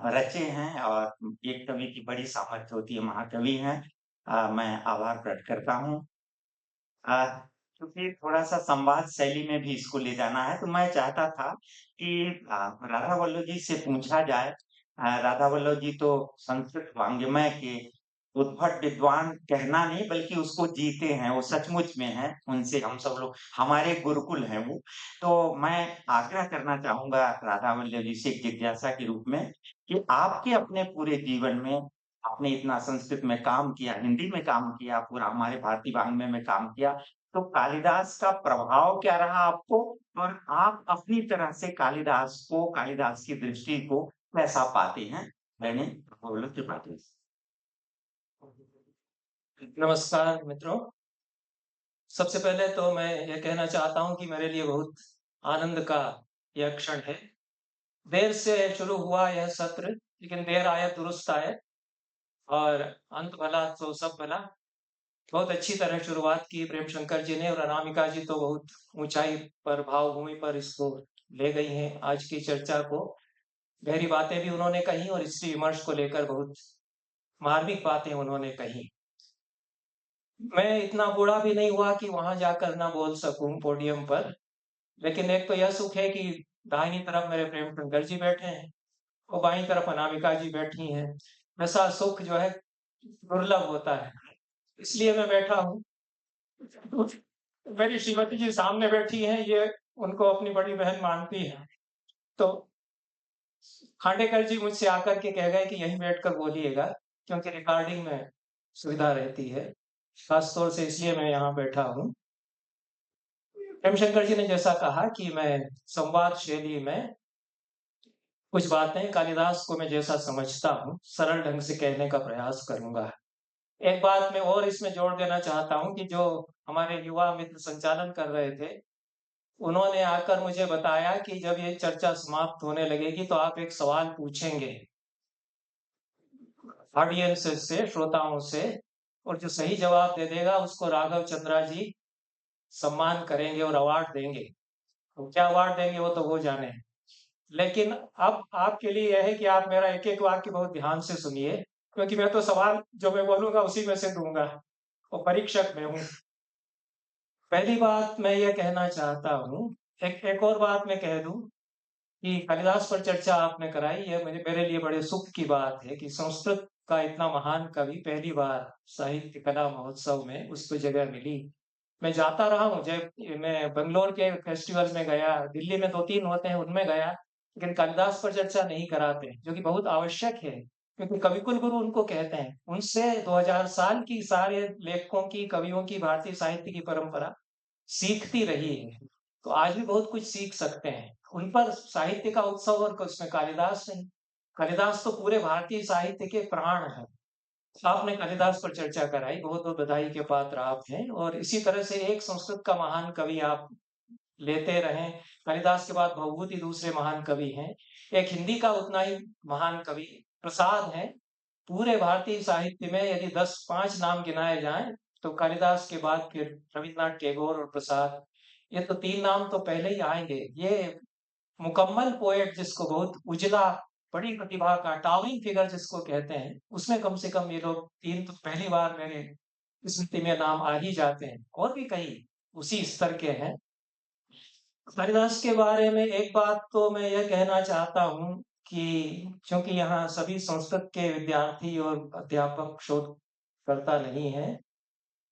रचे हैं, और एक कवि की बड़ी सामर्थ्य होती है, महाकवि हैं। मैं आभार प्रकट करता हूँ। क्योंकि थोड़ा-सा संवाद शैली में भी इसको ले जाना है, तो मैं चाहता था कि राधा वल्लभ जी से पूछा जाए। राधा वल्लभ जी तो संस्कृत वाङ्मय के उद्भट विद्वान कहना नहीं, बल्कि उसको जीते हैं, वो सचमुच में हैं, उनसे हम सब लोग, हमारे गुरुकुल हैं वो। तो मैं आग्रह करना चाहूँगा राधा वल्लभ जी से एक जिज्ञासा के रूप में, कि आपके अपने पूरे जीवन में आपने इतना संस्कृत में काम किया, हिंदी में काम किया, पूरा हमारे भारतीय वाङ्मय में काम किया, तो कालिदास का प्रभाव क्या रहा आपको? और आप अपनी तरह से कालिदास को, कालिदास की दृष्टि को कैसा पाते हैं? मैंने वल्लभ त्रिपाठी। नमस्कार मित्रों। सबसे पहले तो मैं ये कहना चाहता हूँ कि मेरे लिए बहुत आनंद का यह क्षण है। देर से शुरू हुआ यह सत्र, लेकिन देर आए दुरुस्त आए, और अंत भला तो सब भला। बहुत अच्छी तरह शुरुआत की प्रेम शंकर जी ने, और अनामिका जी तो बहुत ऊंचाई पर, भावभूमि पर इसको ले गई हैं आज की चर्चा को। गहरी बातें भी उन्होंने कही, और स्त्री विमर्श को लेकर बहुत मार्मिक बातें उन्होंने कही। मैं इतना बूढ़ा भी नहीं हुआ कि वहां जाकर ना बोल सकूं पोडियम पर, लेकिन एक तो यह सुख है कि दाहिनी तरफ मेरे प्रेम शंकर जी बैठे हैं और बाईं तरफ अनामिका जी बैठी हैं। ऐसा सुख जो है दुर्लभ होता है, इसलिए मैं बैठा हूँ। मेरी श्रीमती जी सामने बैठी हैं, ये उनको अपनी बड़ी बहन मानती है। तो खांडेकर जी मुझसे आकर के कह गए कि यहीं बैठकर बोलिएगा, क्योंकि रिकॉर्डिंग में सुविधा रहती है, खास तौर से इसलिए मैं यहाँ बैठा हूँ। प्रेमशंकर जी ने जैसा कहा कि मैं संवाद शैली में कुछ बातें कालिदास को मैं जैसा समझता हूँ सरल ढंग से कहने का प्रयास करूंगा। एक बात मैं और इसमें जोड़ देना चाहता हूँ कि जो हमारे युवा मित्र संचालन कर रहे थे, उन्होंने आकर मुझे बताया कि जब ये चर्चा समाप्त होने लगेगी तो आप एक सवाल पूछेंगे ऑडियंस से, श्रोताओं से, और जो सही जवाब दे देगा उसको राघव चंद्रा जी सम्मान करेंगे और अवार्ड देंगे। तो क्या अवार्ड देंगे वो तो वो जाने। लेकिन अब आपके लिए यह है कि आप मेरा एक एक वाक्य बहुत ध्यान से सुनिए, क्योंकि मैं तो सवाल जो मैं बोलूंगा उसी में से दूंगा और परीक्षक में हूँ। पहली बात मैं ये कहना चाहता हूँ, एक और बात मैं कह दूं कि कालिदास पर चर्चा आपने कराई, ये मेरे लिए बड़े सुख की बात है कि संस्कृत का इतना महान कवि पहली बार साहित्य कला महोत्सव में उसको जगह मिली। मैं जाता रहा हूँ, जब मैं बंगलोर के फेस्टिवल में गया, दिल्ली में 2-3 होते हैं उनमें गया, लेकिन कालिदास पर चर्चा नहीं कराते, जो कि बहुत आवश्यक है, क्योंकि कविकुल गुरु उनको कहते हैं। उनसे 2000 साल की सारे लेखकों की, कवियों की, भारतीय साहित्य की परंपरा सीखती रही है, तो आज भी बहुत कुछ सीख सकते हैं उन पर। साहित्य का उत्सव और उसमें कालिदास नहीं, कालिदास तो पूरे भारतीय साहित्य के प्राण है। आपने कालिदास पर चर्चा कराई, बहुत बहुत बधाई के पात्र आप हैं। और इसी तरह से एक संस्कृत का महान कवि आप लेते रहें, कालिदास के बाद भवभूति दूसरे महान कवि हैं, एक हिंदी का उतना ही महान कवि प्रसाद है। पूरे भारतीय साहित्य में यदि 10-5 नाम गिनाए जाएं तो कालिदास के बाद फिर रविन्द्रनाथ टैगोर और प्रसाद, ये तो 3 नाम तो पहले ही आएंगे। ये मुकम्मल पोएट जिसको बहुत उजला, बड़ी प्रतिभा का टॉविंग फिगर जिसको कहते हैं, उसमें कम से कम ये लोग 3 तो पहली बार मेरे स्मृति में नाम आ ही जाते हैं, और भी कई उसी स्तर के हैं। कालिदास के बारे में एक बात तो मैं यह कहना चाहता हूँ कि क्योंकि यहाँ सभी संस्कृत के विद्यार्थी और अध्यापक शोधकर्ता नहीं है,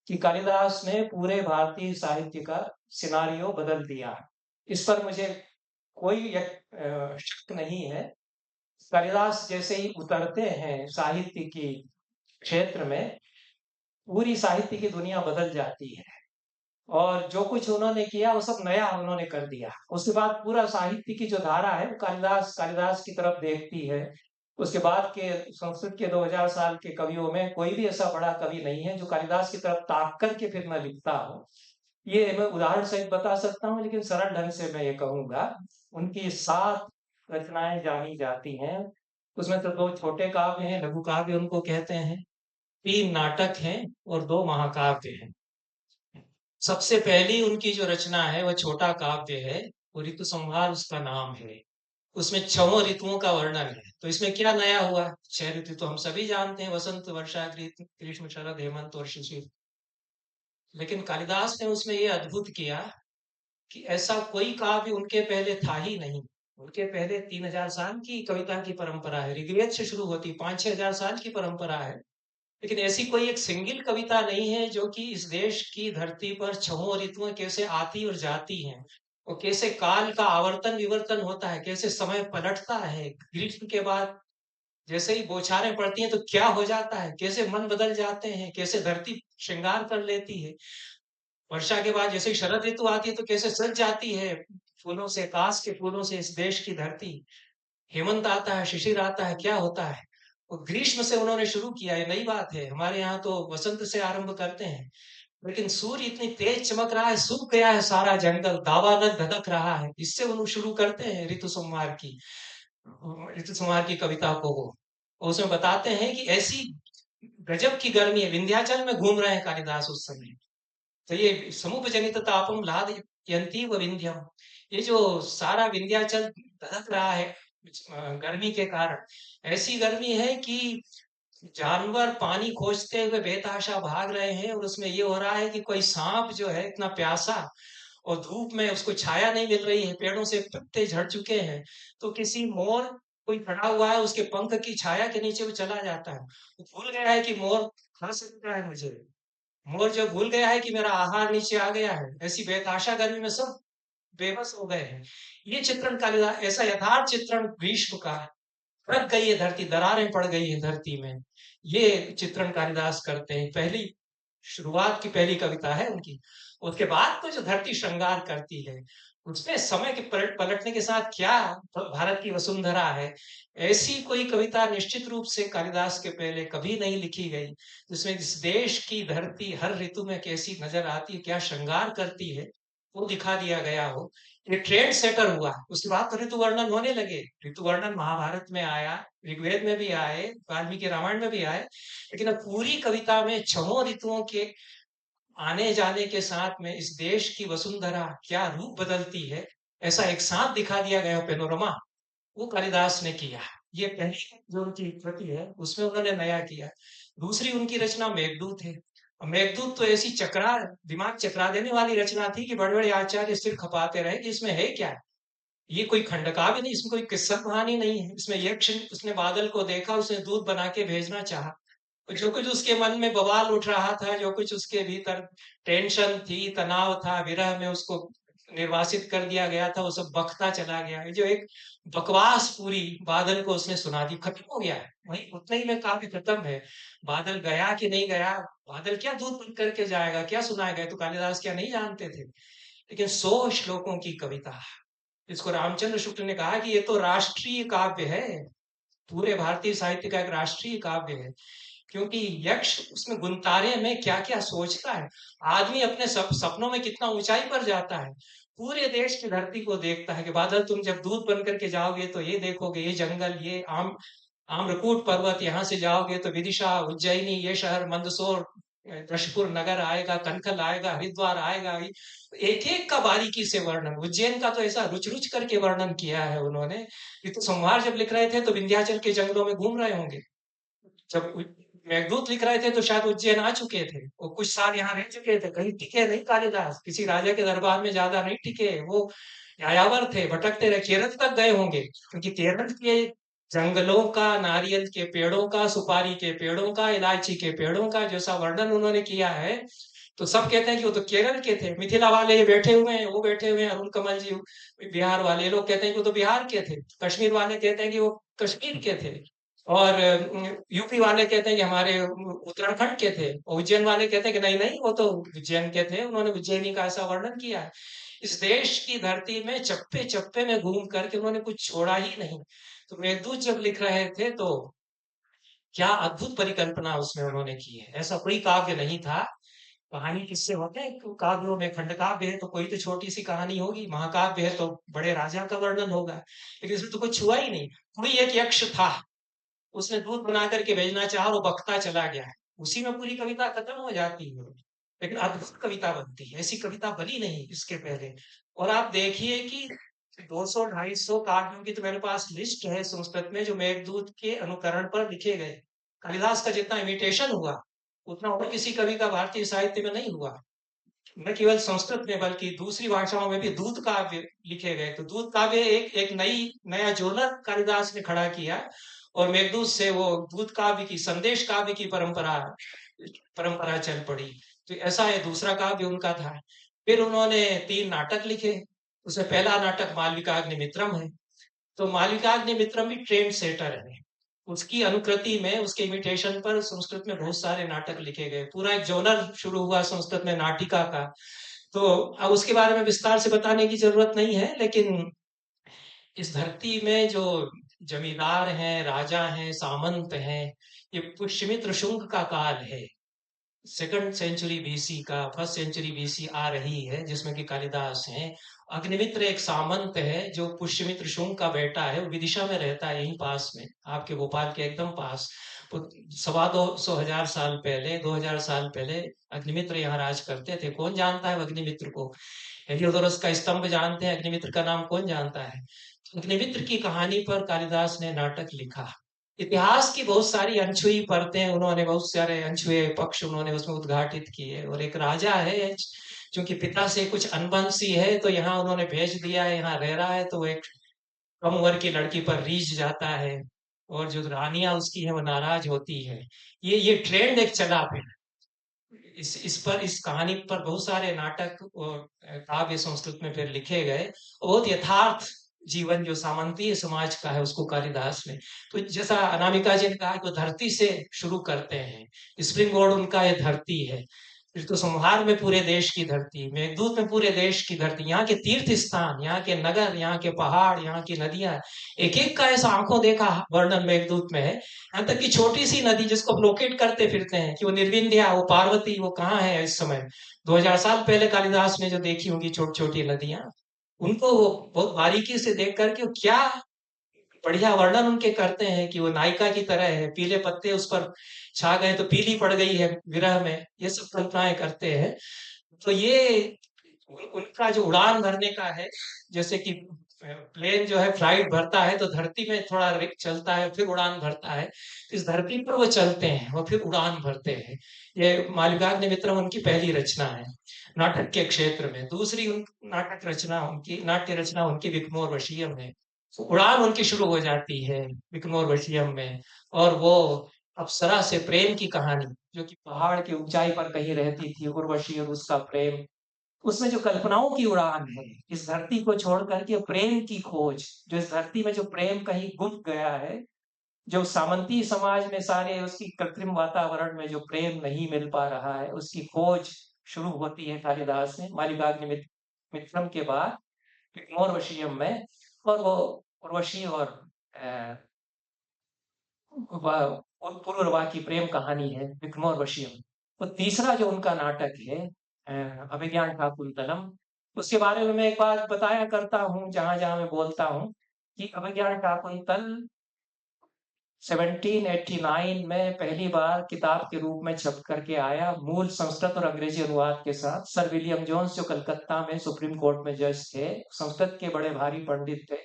कि कालिदास ने पूरे भारतीय साहित्य का सिनारियो बदल दिया। इस पर मुझे कोई शक नहीं है। कालिदास जैसे ही उतरते हैं साहित्य की क्षेत्र में, पूरी साहित्य की दुनिया बदल जाती है, और जो कुछ उन्होंने किया वो सब नया उन्होंने कर दिया। उसके बाद पूरा साहित्य की जो धारा है वो कालिदास की तरफ देखती है। उसके बाद के संस्कृत के 2000 साल के कवियों में कोई भी ऐसा बड़ा कवि नहीं है जो कालिदास की तरफ ताक करके फिर मैं लिखता हूँ। ये मैं उदाहरण सहित बता सकता हूँ, लेकिन सरल ढंग से मैं ये कहूंगा, उनकी 7 रचनाएं जानी जाती हैं। उसमें तो 2 छोटे काव्य हैं, लघु काव्य उनको कहते हैं, 3 नाटक हैं और 2 महाकाव्य हैं। सबसे पहली उनकी जो रचना है वह छोटा काव्य है, वो ऋतु संहार उसका नाम है। उसमें 6 ऋतुओं का वर्णन है। तो इसमें क्या नया हुआ? 6 ऋतु तो हम सभी जानते हैं, वसंत, वर्षा, ग्रीष्म, शरद, हेमंत और शिशिर। लेकिन कालिदास ने उसमें ये अद्भुत किया कि ऐसा कोई काव्य उनके पहले था ही नहीं। उनके पहले 3000 साल की कविता की परंपरा है, ऋग्वेद से शुरू होती, 5-6 हजार साल की परंपरा है, लेकिन ऐसी कोई एक सिंगल कविता नहीं है जो कि इस देश की धरती पर 6 ऋतुएं कैसे आती और जाती हैं, और कैसे काल का आवर्तन विवर्तन होता है, कैसे समय पलटता है। ग्रीष्म के बाद जैसे ही बौछारें पड़ती हैं तो क्या हो जाता है, कैसे मन बदल जाते हैं, कैसे धरती श्रृंगार कर लेती है। वर्षा के बाद जैसे शरद ऋतु आती है तो कैसे सज जाती है फूलों से, काश के फूलों से इस देश की धरती। हेमंत आता है, शिशिर आता है, क्या होता है। और ग्रीष्म से उन्होंने शुरू किया, ये नई बात है। हमारे यहाँ तो वसंत से आरंभ करते हैं, लेकिन सूर्य इतनी तेज चमक रहा है, सूख गया है सारा जंगल, दावानल धधक रहा है, इससे उन्होंने शुरू करते हैं ऋतु संहार की कविता को वो। उसमें बताते हैं कि ऐसी गजब की गर्मी है, विंध्याचल में घूम रहे हैं कालिदास उस समय। तो ये समुपजनित तापम लादयन्ती व विंध्यम, ये जो सारा विंध्याचल धधक रहा है गर्मी के कारण, ऐसी गर्मी है कि जानवर पानी खोजते हुए बेतहाशा भाग रहे हैं, और उसमें ये हो रहा है कि कोई सांप जो है इतना प्यासा और धूप में उसको छाया नहीं मिल रही है, पेड़ों से पत्ते झड़ चुके हैं, तो किसी मोर कोई खड़ा हुआ है, उसके पंख की छाया के नीचे वो चला जाता है। वो भूल गया है कि मोर खा सकता है मुझे। मोर जो भूल गया है कि मेरा आहार नीचे आ गया है, ऐसी बेताशा गर्मी में सब बेबस हो गए हैं। ये चित्रण कालिदास, ऐसा यथार्थ चित्रण भीष्म का, रख गई है धरती, दरारें पड़ गई है धरती में, ये चित्रण कालिदास करते हैं। पहली शुरुआत की पहली कविता है उनकी। उसके बाद तो जो धरती श्रृंगार करती है, उसमें समय के पलटने के साथ क्या भारत की वसुंधरा है, ऐसी कोई कविता निश्चित रूप से कालिदास के पहले कभी नहीं लिखी गई, जिसमें इस देश की धरती हर ऋतु में कैसी नजर आती है, क्या श्रृंगार करती है, वो दिखा दिया गया हो। ये ट्रेंड सेटर हुआ। उसके बाद तो ऋतु वर्णन होने लगे। ऋतु वर्णन महाभारत में आया, ऋग्वेद में भी आए, वाल्मीकि रामायण में भी आए, लेकिन अब पूरी कविता में छहों ऋतुओं के आने जाने के साथ में इस देश की वसुंधरा क्या रूप बदलती है, ऐसा एक साथ दिखा दिया गया पेनोरमा, वो कालिदास ने किया। ये पहली जो उनकी कृति है, उसमें उन्होंने नया किया। दूसरी उनकी रचना मेघदूत है। मेघदूत तो ऐसी दिमाग चकरा देने वाली रचना थी कि बड़े बड़े आचार्य सिर खपाते रहे कि इसमें है क्या। ये कोई खंडकाव्य नहीं, इसमें कोई किस्सा कहानी नहीं है। इसमें यक्ष, उसने बादल को देखा, उसने दूध बना के भेजना चाहा, जो कुछ उसके मन में बवाल उठ रहा था, जो कुछ उसके भीतर टेंशन थी, तनाव था, विरह में उसको निर्वासित कर दिया गया था, वो सब बकता चला गया। ये जो एक बकवास पूरी बादल को उसने सुना दी, खत्म हो गया है, वही उतने ही में काव्य खत्म है। बादल गया कि नहीं गया, बादल क्या दूध बन करके जाएगा, क्या सुनाएगा, तो कालिदास क्या नहीं जानते थे। लेकिन 100 श्लोकों की कविता, इसको रामचंद्र शुक्ल ने कहा कि ये तो राष्ट्रीय काव्य है, पूरे भारतीय साहित्य का एक राष्ट्रीय काव्य है। क्योंकि यक्ष उसमें गुंतारे में क्या क्या सोचता है, आदमी अपने सपनों में कितना ऊंचाई पर जाता है, पूरे देश की धरती को देखता है कि बादल तुम जब दूध बन करके जाओगे तो ये देखोगे, ये जंगल, ये आम्रकूट पर्वत, यहाँ से जाओगे तो विदिशा, उज्जैनी, ये शहर, मंदसौर, दशपुर नगर आएगा, कनखल आएगा, हरिद्वार आएगा। एक एक का बारीकी से वर्णन, उज्जैन का तो ऐसा रुच रुच करके वर्णन किया है उन्होंने। ये तो संहार जब लिख रहे थे तो विंध्याचल के जंगलों में घूम रहे होंगे, जब मेघदूत लिख रहे थे तो शायद उज्जैन आ चुके थे, वो कुछ साल यहाँ रह चुके थे, कहीं टिके नहीं कालिदास, किसी राजा के दरबार में ज्यादा नहीं टिके, वो यायावर थे, भटकते रहे, केरल तक गए होंगे, क्योंकि केरल के जंगलों का, नारियल के पेड़ों का, सुपारी के पेड़ों का, इलायची के पेड़ों का जैसा वर्णन उन्होंने किया है, तो सब कहते हैं कि वो तो केरल के थे। मिथिला वाले ये बैठे हुए हैं, वो बैठे हुए हैं, अरुण कमल जी बिहार वाले, लोग कहते हैं कि वो तो बिहार के थे। कश्मीर वाले कहते हैं कि वो कश्मीर के थे, और यूपी वाले कहते हैं कि हमारे उत्तराखंड के थे, उज्जैन वाले कहते हैं कि नहीं नहीं वो तो उज्जैन के थे, उन्होंने उज्जैनी का ऐसा वर्णन किया है। इस देश की धरती में चप्पे चप्पे में घूम करके उन्होंने कुछ छोड़ा ही नहीं। तो मेघदूत जब लिख रहे थे तो क्या अद्भुत परिकल्पना उसमें उन्होंने की है। ऐसा कोई काव्य नहीं था, कहानी किससे होते हैं काव्यों में, खंड काव्य है तो कोई तो छोटी सी कहानी होगी, महाकाव्य है तो बड़े राजा का वर्णन होगा, लेकिन इसमें तो कुछ हुआ ही नहीं। कोई एक यक्ष था, उसने दूध बना करके भेजना चाहा, वो बकता चला गया है, उसी में पूरी कविता खत्म हो जाती है। लेकिन अद्भुत कविता बनती है, ऐसी कविता बनी नहीं इसके पहले। और आप देखिए कि 200-250 काव्यों की तो मेरे पास लिस्ट है संस्कृत में, जो मेघदूत के अनुकरण पर लिखे गए। कालिदास का जितना इमिटेशन हुआ, उतना और किसी कवि का भारतीय साहित्य में नहीं हुआ। न केवल संस्कृत में बल्कि दूसरी भाषाओं में भी दूत काव्य लिखे गए। तो दूत काव्य एक नया जोनर कालिदास ने खड़ा किया, और मेघदूत से वो दूत काव्य की, संदेश काव्य की परंपरा चल पड़ी। तो ऐसा है, दूसरा काव्य उनका था। फिर उन्होंने 3 नाटक लिखे। उसमें पहला नाटक मालविकाग्निमित्रम है। तो मालविकाग्निमित्रम भी ट्रेंड सेटर है। उसकी अनुकृति में, उसके इमिटेशन पर संस्कृत में बहुत सारे नाटक लिखे गए, पूरा एक जोनर शुरू हुआ संस्कृत में नाटिका का। तो अब उसके बारे में विस्तार से बताने की जरूरत नहीं है, लेकिन इस धरती में जो जमींदार हैं, राजा हैं, सामंत हैं, ये पुष्यमित्र शुंग का काल है। 2nd सेंचुरी बीसी का, 1st सेंचुरी बीसी आ रही है, जिसमें कि कालिदास हैं। अग्निमित्र एक सामंत है जो पुष्यमित्र शुंग का बेटा है, वो विदिशा में रहता है, यहीं पास में, आपके भोपाल के एकदम पास। 250 साल पहले, 2000 साल पहले अग्निमित्र यहाँ राज करते थे। कौन जानता है अग्निमित्र को? हेलियोडोरस का स्तंभ जानते हैं, अग्निमित्र का नाम कौन जानता है? अग्निमित्र की कहानी पर कालिदास ने नाटक लिखा। इतिहास की बहुत सारी अनछुई परतें, उन्होंने बहुत सारे अनछुए पक्ष उन्होंने उसमें उद्घाटित किए। और एक राजा है क्योंकि पिता से कुछ अनबन सी है तो यहाँ उन्होंने भेज दिया है, यहाँ रह रहा है, तो वो एक कम उम्र की लड़की पर रीझ जाता है और जो रानियां उसकी है वो नाराज होती है। ये ट्रेंड एक चला फिर इस कहानी पर बहुत सारे नाटक और काव्य संस्कृत में फिर लिखे गए। बहुत यथार्थ जीवन जो सामंतीय समाज का है उसको कालिदास ने, तो जैसा अनामिका जी ने कहा कि वो धरती से शुरू करते हैं। स्प्रिंग बोर्ड उनका ये धरती है, फिर तो संहार में पूरे देश की धरती, मेघदूत में पूरे देश की धरती, यहाँ के तीर्थ स्थान, यहाँ के नगर, यहाँ के पहाड़, यहाँ की नदियां, एक एक का ऐसा आंखों देखा वर्णन मेघदूत में है। यहाँ तक कि छोटी सी नदी जिसको आप लोकेट करते फिरते हैं कि वो निर्विंध्या, वो पार्वती, वो कहाँ है इस समय, 2000 साल पहले कालिदास ने जो देखी होंगी छोटी छोटी नदियां, उनको वो बहुत बारीकी से देख करके वो क्या बढ़िया वर्णन उनके करते हैं कि वो नायिका की तरह है, पीले पत्ते उस पर छा गए तो पीली पड़ गई है विरह में, ये सब कल्पनाएं करते हैं। तो ये उनका जो उड़ान भरने का है, जैसे कि प्लेन जो है फ्लाइट भरता है तो धरती में थोड़ा चलता है फिर उड़ान भरता है, इस धरती पर वो चलते हैं और फिर उड़ान भरते हैं। ये मालविका मित्र उनकी पहली रचना है नाटक के क्षेत्र में। दूसरी नाटक रचना उनकी, नाट्य रचना उनकी विक्रमोर वशीयम है। उड़ान उनकी शुरू हो जाती है विक्रमोर वशीयम में, और वो अप्सरा से प्रेम की कहानी, जो कि पहाड़ की ऊंचाई पर कहीं रहती थी, उर्वशी और उसका प्रेम, उसमें जो कल्पनाओं की उड़ान है, इस धरती को छोड़ करके प्रेम की खोज, जो इस धरती में जो प्रेम कहीं गुम गया है, जो सामंती समाज में सारे उसकी कृत्रिम वातावरण में जो प्रेम नहीं मिल पा रहा है, उसकी खोज शुरू होती है कालिदास ने मालिकाग्नि मित्रम के बाद विक्रमोर वशीयम में। और वो उर्वशी और पुरुरवा की प्रेम कहानी है विक्रमोर वशीयम। तो तीसरा जो उनका नाटक है अभिज्ञान शाकुंतलम, उसके बारे में मैं एक बात बताया करता हूँ जहां जहां मैं बोलता हूँ कि अभिज्ञान शाकुंतल 1789 में पहली बार किताब के रूप में छप करके आया, मूल संस्कृत और अंग्रेजी अनुवाद के साथ। सर विलियम जोन्स जो कलकत्ता में सुप्रीम कोर्ट में जज थे, संस्कृत के बड़े भारी पंडित थे,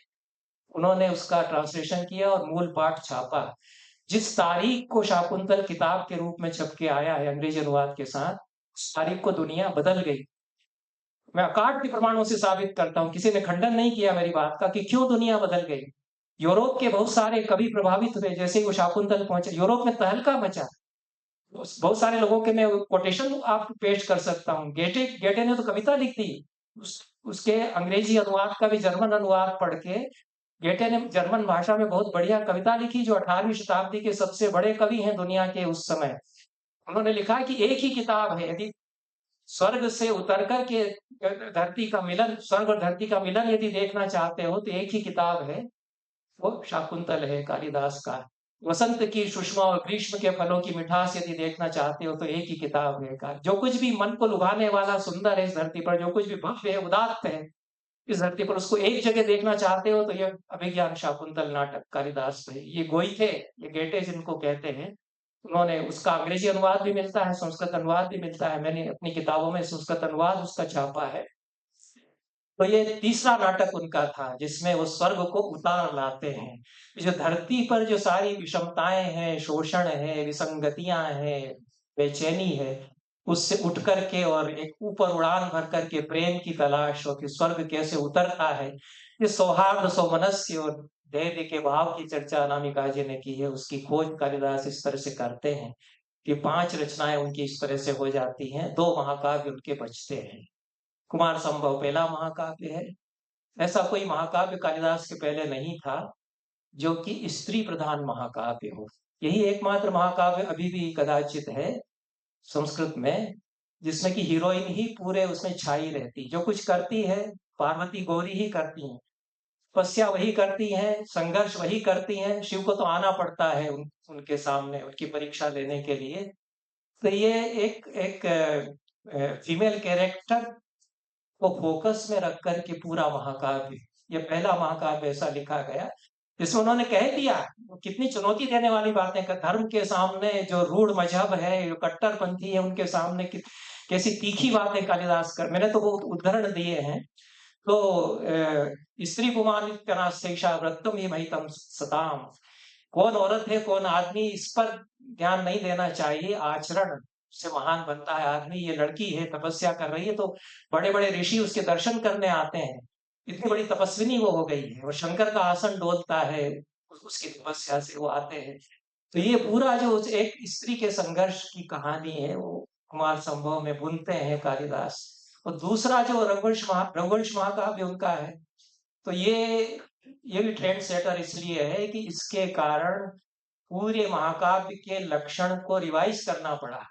उन्होंने उसका ट्रांसलेशन किया और मूल पाठ छापा। जिस तारीख को शाकुंतल किताब के रूप में छप के आया है अंग्रेजी अनुवाद के साथ, उस तारीख को दुनिया बदल गई। मैं अकाट के प्रमाणों से साबित करता हूँ, किसी ने खंडन नहीं किया मेरी बात का कि क्यों दुनिया बदल गई। यूरोप के बहुत सारे कवि प्रभावित हुए, जैसे ही वो शाकुंतल पहुंचे यूरोप में तहलका मचा। बहुत सारे लोगों के मैं कोटेशन आपको पेश कर सकता हूँ। गेटे ने तो कविता लिख दी, उसके अंग्रेजी अनुवाद का भी जर्मन अनुवाद पढ़ के गेटे ने जर्मन भाषा में बहुत बढ़िया कविता लिखी, जो 18वीं शताब्दी के सबसे बड़े कवि हैं दुनिया के उस समय। उन्होंने लिखा कि एक ही किताब है, यदि स्वर्ग से उतर कर के धरती का मिलन, स्वर्ग और धरती का मिलन यदि देखना चाहते हो तो एक ही किताब है, वो शाकुंतल है कालिदास का। वसंत की सुषमा और ग्रीष्म के फलों की मिठास यदि देखना चाहते हो तो एक ही किताब है का। जो कुछ भी मन को लुभाने वाला सुंदर है इस धरती पर, जो कुछ भी भव्य है उदात्त है इस धरती पर, उसको एक जगह देखना चाहते हो तो ये अभिज्ञान शाकुंतल नाटक कालिदास है। ये गोईथे, ये गेटे जिनको कहते हैं, उन्होंने उसका अंग्रेजी अनुवाद भी मिलता है, संस्कृत अनुवाद भी मिलता है, मैंने अपनी किताबों में संस्कृत अनुवाद उसका छापा है। तो ये तीसरा नाटक उनका था जिसमें वो स्वर्ग को उतार लाते हैं। जो धरती पर जो सारी विषमताएं हैं, शोषण है, विसंगतियां हैं, बेचैनी है, उससे उठ करके और एक ऊपर उड़ान भर करके प्रेम की तलाश हो कि स्वर्ग कैसे उतरता है। ये सौहार्द सौमनस्य और धैर्य के भाव की चर्चा अनामिका जी ने की है, उसकी खोज कालिदास इस तरह से करते हैं कि 5 रचनाएं उनकी इस तरह से हो जाती हैं, 2 महाकाव्य उनके बचते हैं। कुमार संभव पहला महाकाव्य है। ऐसा कोई महाकाव्य कालिदास के पहले नहीं था जो कि स्त्री प्रधान महाकाव्य हो। यही एकमात्र महाकाव्य अभी भी कदाचित है संस्कृत में जिसमें कि हीरोइन ही पूरे उसमें छाई रहती, जो कुछ करती है पार्वती गौरी ही करती हैं, तपस्या वही करती हैं, संघर्ष वही करती हैं, शिव को तो आना पड़ता है उनके सामने उनकी परीक्षा लेने के लिए। तो ये एक फीमेल कैरेक्टर को फोकस में रख कर के पूरा महाकाव्य, ये पहला महाकाव्य ऐसा लिखा गया जिसमें उन्होंने कह दिया, कितनी चुनौती देने वाली बातें कर, धर्म के सामने जो रूढ़ मजहब है, जो कट्टरपंथी है, उनके सामने कैसी तीखी बातें कालिदास कर, मैंने तो बहुत उदाहरण दिए हैं। तो स्त्री पुमानित्य व्रतम ही महितम सताम, कौन औरत है कौन आदमी, इस पर ध्यान नहीं देना चाहिए, आचरण से महान बनता है आदमी। ये लड़की है, तपस्या कर रही है, तो बड़े बड़े ऋषि उसके दर्शन करने आते हैं। इतनी बड़ी तपस्विनी वो हो गई है, और शंकर का आसन डोलता है उसकी तपस्या से, वो आते हैं। तो ये पूरा जो एक स्त्री के संघर्ष की कहानी है, वो कुमार संभव में बुनते हैं कालिदास। और दूसरा जो रघुवंश महाकाव्य उनका है, तो ये भी ट्रेंड सेटर इसलिए है कि इसके कारण पूरे महाकाव्य के लक्षण को रिवाइज करना पड़ा।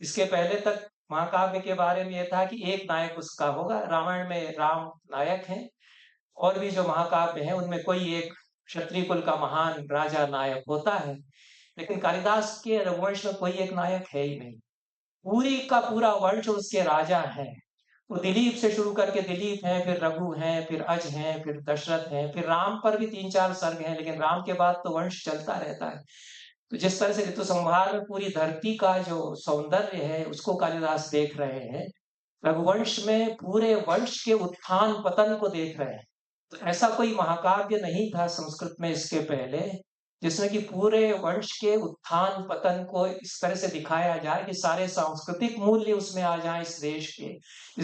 इसके पहले तक महाकाव्य के बारे में यह था कि एक नायक उसका होगा। रामायण में राम नायक है, और भी जो महाकाव्य है उनमें कोई एक क्षत्रिय कुल का महान राजा नायक होता है। लेकिन कालिदास के रघुवंश में कोई एक नायक है ही नहीं, पूरी का पूरा वंश उसके राजा है। वो दिलीप से शुरू करके दिलीप है, फिर रघु है, फिर अज है, फिर दशरथ है, फिर राम पर भी 3-4 सर्ग हैं, लेकिन राम के बाद तो वंश चलता रहता है। तो जिस तरह से ऋतु संहार में पूरी धरती का जो सौंदर्य है उसको कालिदास देख रहे हैं, रघुवंश में पूरे वंश के उत्थान पतन को देख रहे हैं। तो ऐसा कोई महाकाव्य नहीं था संस्कृत में इसके पहले जिसमें कि पूरे वंश के उत्थान पतन को इस तरह से दिखाया जाए कि सारे सांस्कृतिक मूल्य उसमें आ जाए। इस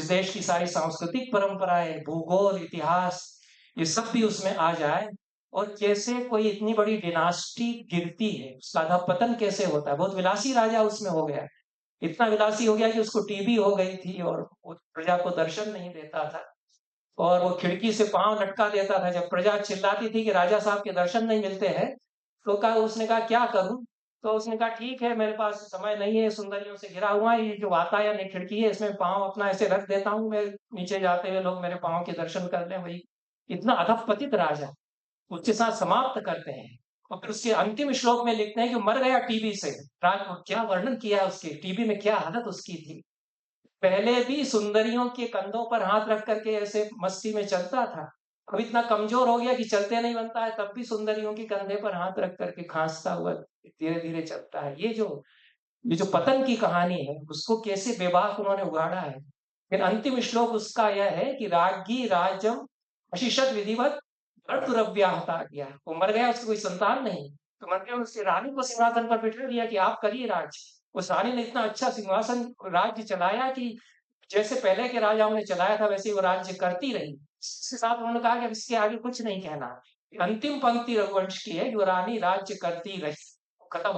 देश की सारी सांस्कृतिक परंपराएं, भूगोल, इतिहास, ये सब भी उसमें आ जाए। और कैसे कोई इतनी बड़ी डिनास्टी गिरती है, उसका अधःपतन कैसे होता है। बहुत विलासी राजा उसमें हो गया, इतना विलासी हो गया कि उसको टीबी हो गई थी और वो प्रजा को दर्शन नहीं देता था, और वो खिड़की से पांव लटका देता था। जब प्रजा चिल्लाती थी कि राजा साहब के दर्शन नहीं मिलते हैं, तो उसने कहा क्या करूं। तो उसने कहा ठीक है, मेरे पास समय नहीं है, सुंदरियों से घिरा हुआ है, ये जो वातायन खिड़की है इसमें पांव अपना ऐसे रख देता हूं, मैं नीचे जाते हुए लोग मेरे पांव के दर्शन कर लें। वही इतना अधःपतित राजा उसके साथ समाप्त करते हैं। और फिर उसके अंतिम श्लोक में लिखते हैं कि मर गया टीबी से। राज क्या वर्णन किया उसके, टीबी में क्या हालत उसकी थी। पहले भी सुंदरियों के कंधों पर हाथ रख करके ऐसे मस्ती में चलता था, अब इतना कमजोर हो गया कि चलते नहीं बनता है, तब भी सुंदरियों के कंधे पर हाथ रख करके खांसता हुआ धीरे धीरे चलता है। ये जो पतन की कहानी है उसको कैसे बेबाक उन्होंने उगाड़ा है। फिर अंतिम श्लोक उसका यह है कि राज्ञी राज्यम अशिषत विधिवत भर्तृव्याहता गया। वो मर गया, उसकी कोई संतान नहीं, तो मर गया, उसकी रानी को सिंहासन पर बिठा दिया कि आप करिए राज। उस रानी ने इतना अच्छा सिंहासन राज्य चलाया कि जैसे पहले के राजाओं ने चलाया था वैसे वो राज्य करती रही। इसके साथ उन्होंने कहा कि अब इसके आगे कुछ नहीं कहना। अंतिम पंक्ति रघुवंश की है, जो रानी राज्य करती रही, खत्म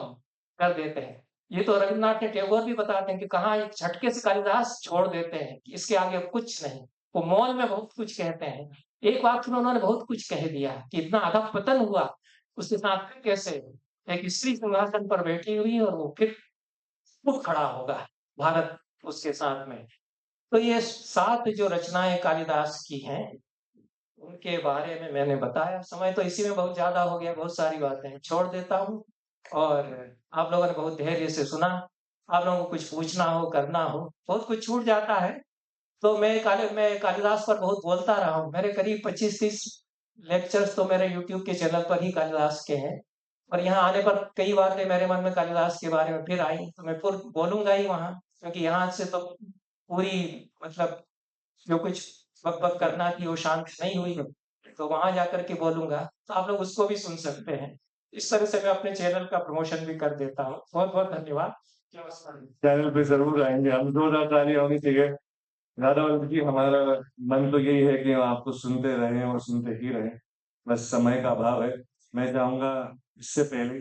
कर देते हैं। ये तो रविन्द्रनाथ टैगोर भी बताते हैं कि कहाँ एक झटके से कालिदास छोड़ देते हैं कि इसके आगे अब कुछ नहीं। वो मौन में बहुत कुछ कहते हैं, एक वाक्य में उन्होंने बहुत कुछ कह दिया कि इतना अधःपतन हुआ, उसके साथ फिर कैसे एक स्त्री सिंहासन पर बैठी हुई और वो फिर उठ खड़ा होगा भारत उसके साथ में। तो ये 7 जो रचनाएं कालिदास की हैं उनके बारे में मैंने बताया। समय तो इसी में बहुत ज्यादा हो गया, बहुत सारी बातें छोड़ देता हूँ, और आप लोगों ने बहुत धैर्य से सुना। आप लोगों को कुछ पूछना हो, करना हो, बहुत कुछ छूट जाता है। तो मैं कालिदास पर बहुत बोलता रहा हूँ। मेरे करीब 25-30 लेक्चर्स तो मेरे यूट्यूब के चैनल पर ही कालिदास के हैं, और यहाँ आने पर कई बातें मेरे मन में कालिदास के बारे में फिर आई, तो मैं फिर बोलूंगा ही वहाँ, क्योंकि यहाँ से तो पूरी मतलब जो कुछ बक करना थी वो शांत नहीं हुई, तो वहां जाकर के बोलूंगा, तो आप लोग उसको भी सुन सकते हैं। इस तरह से मैं अपने चैनल का प्रमोशन भी कर देता हूँ। बहुत बहुत धन्यवाद। चैनल पे जरूर आएंगे हम, 2 होनी चाहिए। राधावल्लभ जी, हमारा मन तो यही है कि आपको सुनते रहें और सुनते ही रहें, बस समय का अभाव है। मैं चाहूंगा इससे पहले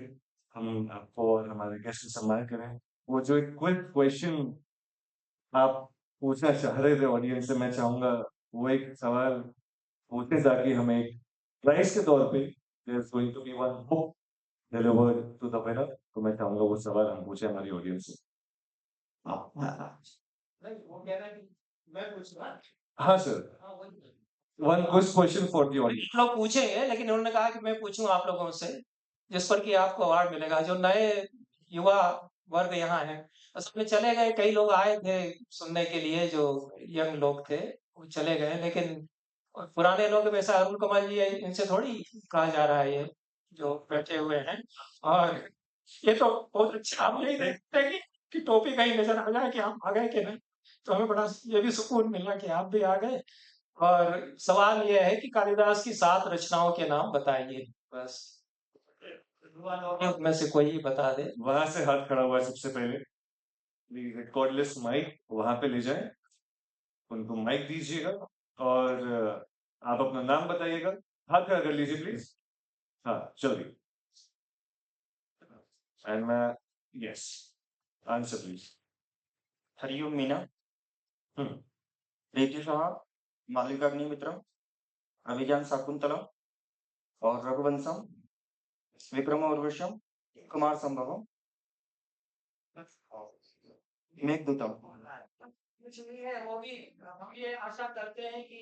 हम आपको और हमारे गेस्ट सम्मान करें। वो जो एक क्विक क्वेश्चन आप पूछना चाह रहे थे ऑडियंस से, मैं चाहूंगा वो एक सवाल पूछे ताकि हमें एक प्राइज के तौर पे there's going to be one book delivered to the winner। तो मैं चाहूंगा वो सवाल हम पूछे हमारी ऑडियंस से। वो कह रहा है कि मैं पूछ रहा। हाँ sir, one question for the audience. लोग पूछेंगे, लेकिन उन्होंने कहा कि मैं पूछूं आप लोगों से, जिस पर कि आपको अवार्ड मिलेगा। जो नए युवा वर्ग यहाँ है, असल में चले गए, कई लोग आए थे सुनने के लिए, जो यंग लोग थे वो चले गए, लेकिन पुराने लोग वैसा अरुण कमल जी इनसे थोड़ी कहा जा रहा है, ये जो बैठे हुए हैं। और ये तो बहुत अच्छा, हम नहीं देखते कि टोपी कहीं नजर आ जाए कि आप आ गए कि नहीं, तो हमें बड़ा ये भी सुकून मिला कि आप भी आ गए। और सवाल यह है कि कालिदास की 7 रचनाओं के नाम बताइए, बस में से कोई ही बता दे। वहां से हाथ खड़ा हुआ है सबसे पहले। रिकॉर्डलेस माइक वहां पे ले जाएं, उनको माइक दीजिएगा और आप अपना नाम बताइएगा। हाथ खड़ा कर लीजिए प्लीज। हाँ जल्दी। एंड मैं yes answer please. Hariom Meena, hmm Preeti Shah, Malavikagnimitram, Abhijnana Shakuntalam और रघुवंशम, विक्रम उर्वशम, कुमार संभवम, मेघदूतम। कुछ नहीं है, वो भी हम ये आशा करते हैं कि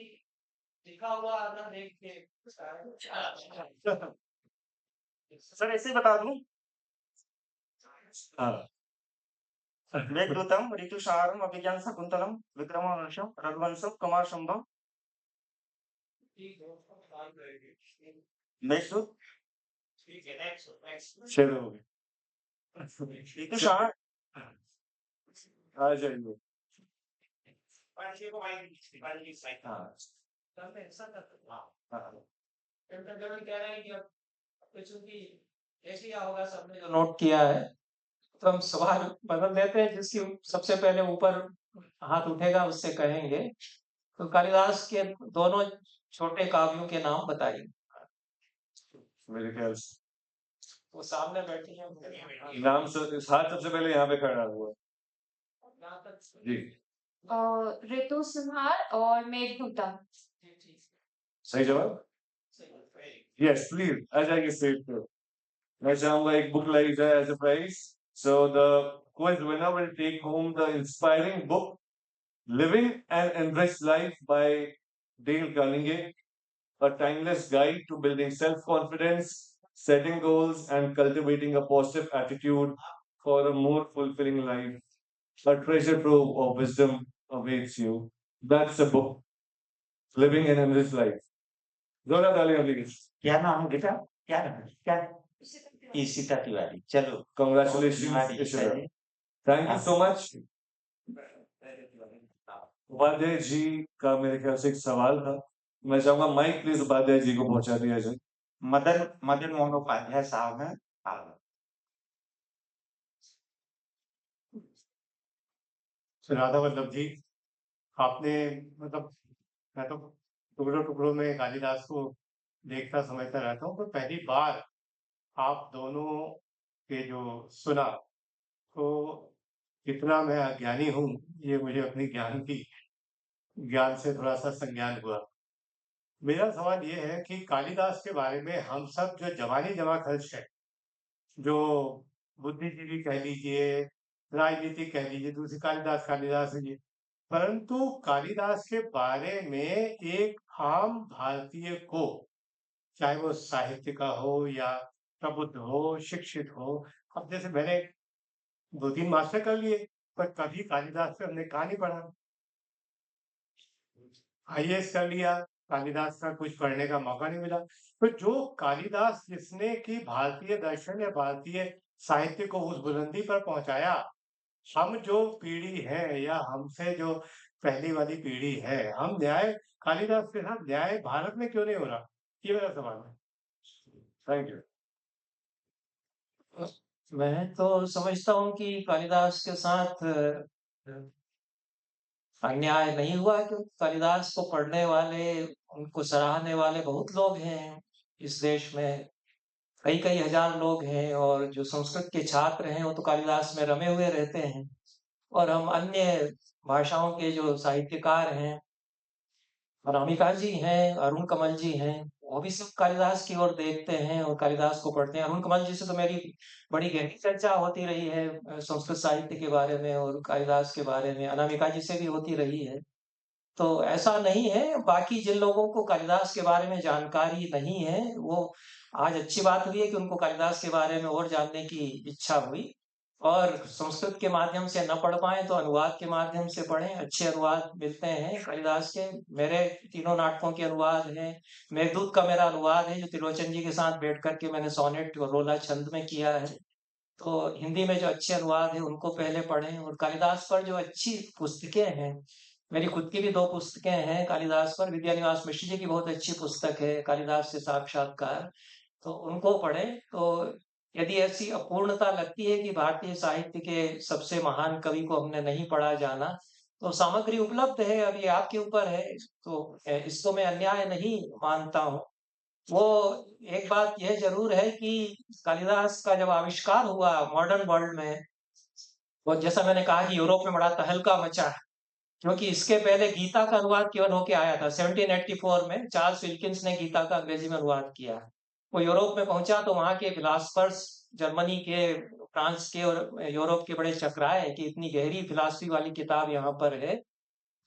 लिखा हुआ ना देख के सर ऐसे बता दूं, हाँ मेघदूतम, ऋतुसारम, अभिज्ञान शाकुंतलम, विक्रम उर्वशम, रघुवंशम, कुमार संभवम, मेघदूत, चलो हो गया। ऋतुसार, आ जाइए। हाँ हाँ कह रहे हैं कि अब चूंकि ऐसे ही होगा, सबने जो नोट किया है, तो हम सवाल बदल देते हैं, जिसकी सबसे पहले ऊपर हाथ उठेगा उससे कहेंगे। तो कालिदास के दोनों छोटे काव्यों के नाम बताइए। मेरे ख्याल से वो सामने बैठी है, नाम हाथ सबसे पहले यहाँ पे खड़ा हुआ जी। ऋतु संहार और मेघदूतम। सही जवाब। यस प्लीज आ जाइए स्टेज पे। मैं चाहूंगा एक बुक लाई जाए as a prize. So the quiz winner will take home the inspiring book living an enriched life by Dale Carnegie, a timeless guide to building self-confidence, setting goals, and cultivating a positive attitude for a more fulfilling life. A treasure trove of wisdom awaits you. That's a book, Living an Endless Life. जोरदार तालियां please. क्या नाम है बेटा? क्या नाम है? क्या? ईशिता तिवारी। चलो, Congratulations, Ishita. Thank you so much. Upadhyay ji का मेरे ख्याल से एक सवाल था, मैं चाहूंगा माइक प्लीज उपाध्याय जी को पहुंचा दिया जाए। मदन मोहन उपाध्याय साहब हैं। राधा वल्लभ जी, आपने मतलब मैं तो टुकड़ों टुकड़ों में कालिदास को देखता समझता रहता हूँ, तो पहली बार आप दोनों के जो सुना तो कितना मैं अज्ञानी हूँ, ये मुझे अपनी ज्ञान से थोड़ा सा संज्ञान हुआ। मेरा सवाल ये है कि कालिदास के बारे में हम सब जो जवानी जमा खर्च है, जो बुद्धिजीवी कह लीजिए, राजनीतिक कह लीजिए, दूसरी कालिदास कालिदास है, परंतु कालिदास के बारे में एक आम भारतीय को, चाहे वो साहित्य का हो या प्रबुद्ध हो, शिक्षित हो, अब जैसे मैंने 2-3 मास्टर कर लिए, पर कभी कालिदास पे हमने कहानी पढ़ा। आईएएस कर लिया, कालिदास का कुछ पढ़ने का मौका नहीं मिला। तो जो कालिदास जिसने कि भारतीय दर्शन या भारतीय साहित्य को उस बुलंदी पर पहुंचाया, हम जो पीढ़ी है या हमसे जो पहली वाली पीढ़ी है, हम न्याय कालिदास के साथ न्याय भारत में क्यों नहीं हो रहा? ये मेरा सवाल है। Thank you. मैं तो समझता हूँ कि कालिदास के साथ अन्याय नहीं हुआ, क्योंकि कालिदास को पढ़ने वाले, उनको सराहने वाले बहुत लोग हैं इस देश में। कई कई हजार लोग हैं, और जो संस्कृत के छात्र हैं वो तो कालिदास में रमे हुए रहते हैं। और हम अन्य भाषाओं के जो साहित्यकार हैं, अनामिका जी हैं, अरुण कमल जी हैं, वो भी सब कालिदास की ओर देखते हैं और कालिदास को पढ़ते हैं। अरुण कमल जी से तो मेरी बड़ी गहरी चर्चा होती रही है संस्कृत साहित्य के बारे में और कालिदास के बारे में, अनामिका जी से भी होती रही है। तो ऐसा नहीं है, बाकी जिन लोगों को कालिदास के बारे में जानकारी नहीं है, वो आज अच्छी बात हुई है कि उनको कालिदास के बारे में और जानने की इच्छा हुई। और संस्कृत के माध्यम से न पढ़ पाए तो अनुवाद के माध्यम से पढ़ें, अच्छे अनुवाद मिलते हैं कालिदास के। मेरे तीनों नाटकों के अनुवाद हैं। मेघदूत का मेरा अनुवाद है, जो त्रिलोचन जी के साथ बैठ करके मैंने सोनेट और रोला छंद में किया है। तो हिंदी में जो अच्छे अनुवाद है उनको पहले पढ़ें, और कालिदास पर जो अच्छी पुस्तकें हैं, मेरी खुद की भी 2 पुस्तकें हैं कालिदास पर। विद्यानिवास मिश्र जी की बहुत अच्छी पुस्तक है कालिदास से साक्षात्कार, तो उनको पढ़ें। तो यदि ऐसी अपूर्णता लगती है कि भारतीय साहित्य के सबसे महान कवि को हमने नहीं पढ़ा जाना, तो सामग्री उपलब्ध है, अब ये आपके ऊपर है। तो इसको मैं अन्याय नहीं मानता हूँ। वो एक बात यह ज़रूर है कि कालिदास का जब आविष्कार हुआ मॉडर्न वर्ल्ड में, वो जैसा मैंने कहा कि यूरोप में बड़ा तहलका मचा, क्योंकि इसके पहले गीता का अनुवाद केवल होके आया था 1784 में। चार्ल्स विल्किंस ने गीता का अंग्रेजी में अनुवाद किया। वो यूरोप में पहुंचा तो वहां के फिलासफर्स जर्मनी के, फ्रांस के और यूरोप के बड़े चकराए कि इतनी गहरी फिलासफी वाली किताब यहाँ पर है।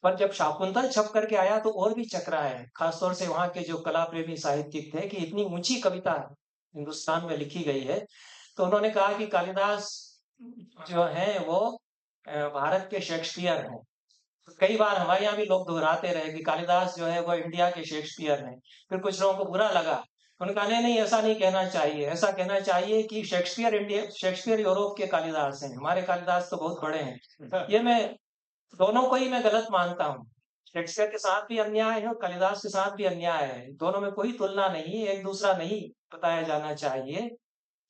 पर जब शाकुंतल छप करके आया तो और भी चकराए, खासतौर से वहां के जो कला प्रेमी साहित्यिक थे कि इतनी ऊंची कविता हिंदुस्तान में लिखी गई है। तो उन्होंने कहा कि कालिदास जो है वो भारत के शेक्सपियर हैं। कई बार हमारे यहाँ भी लोग दोहराते रहे कि कालिदास जो है वो इंडिया के शेक्सपियर हैं। फिर कुछ लोगों को बुरा लगा, उन्होंने कहा नहीं नहीं, ऐसा नहीं कहना चाहिए, ऐसा कहना चाहिए कि शेक्सपियर यूरोप के कालिदास हैं, हमारे कालिदास तो बहुत बड़े हैं। ये मैं दोनों को ही मैं गलत मानता हूँ। शेक्सपियर के साथ भी अन्याय है और कालिदास के साथ भी अन्याय है। दोनों में कोई तुलना नहीं है, एक दूसरा नहीं बताया जाना चाहिए।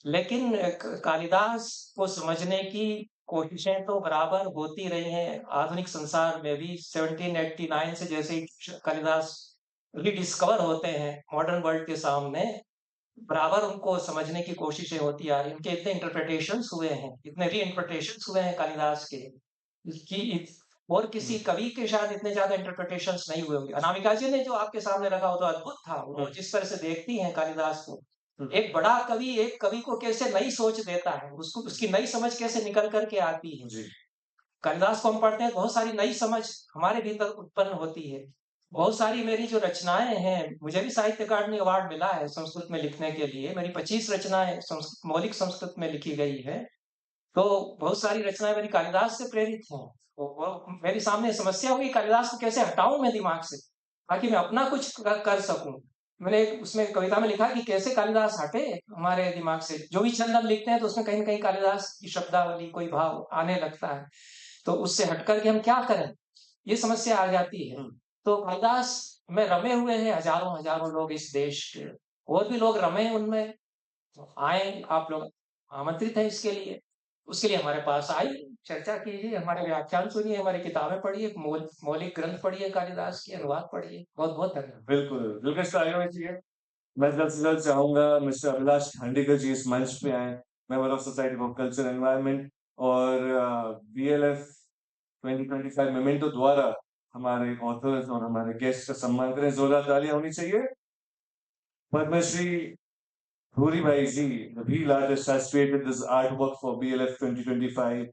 लेकिन कालिदास को समझने की कोशिशें तो बराबर होती रही हैं आधुनिक संसार में भी। 1789 से जैसे ही कालिदास रिडिस्कवर होते हैं मॉडर्न वर्ल्ड के सामने, बराबर उनको समझने की कोशिशें होती आ रही। इनके इतने इंटरप्रिटेशंस हुए हैं, इतने री इंटरप्रिटेशंस हुए हैं कालिदास के कि और किसी कवि के शायद इतने ज्यादा इंटरप्रिटेशंस नहीं हुए होंगे। अनामिका जी ने जो आपके सामने रखा वो तो अद्भुत था। वो जिस तरह से देखती हैं कालिदास को, एक बड़ा कवि एक कवि को कैसे नई सोच देता है, उसको उसकी नई समझ कैसे निकल करके आती है। जी। कालिदास को हम पढ़ते हैं, बहुत सारी नई समझ हमारे भीतर उत्पन्न होती है। बहुत सारी मेरी जो रचनाएं हैं, मुझे भी साहित्य अकादमी अवार्ड मिला है संस्कृत में लिखने के लिए। मेरी 25 रचनाएं मौलिक संस्कृत में लिखी गई है। तो बहुत सारी रचनाएं मेरी कालिदास से प्रेरित हैं। वो मेरे सामने समस्या हुई कालिदास को कैसे हटाऊं मैं दिमाग से, ताकि मैं अपना कुछ कर सकूं। मैंने उसमें कविता में लिखा कि कैसे कालिदास हटे हमारे दिमाग से। जो भी छंद हम लिखते हैं तो उसमें कहीं ना कहीं कालिदास की शब्दावली, कोई भाव आने लगता है, तो उससे हट करके हम क्या करें, ये समस्या आ जाती है। तो कालिदास में रमे हुए हैं हजारों हजारों लोग इस देश के, और भी लोग रमे उनमें। तो आए, आप लोग आमंत्रित हैं इसके लिए, उसके लिए हमारे पास आई, चर्चा कीजिए, हमारे व्याख्यान सुनिए, हमारी किताबें पढ़िए, मौलिक ग्रंथ पढ़िए, कालिदास के अनुवाद पढ़िए। बहुत बहुत धन्यवाद। बिल्कुल बिल्कुल सर, आगे बढ़िए। मैं जल्द से जल्द चाहूंगा मिस्टर अभिलाष खांडेकर जी इस मंच पे आए, member of society for culture environment, और BLF 2025 मेमेंटो द्वारा हमारे ऑथर्स और हमारे गेस्ट का सम्मान करें। जोरदार तालियां होनी चाहिए। Padmashri Dhuri Bhai Ji, the wheel artist, has created this artwork for BLF 2025,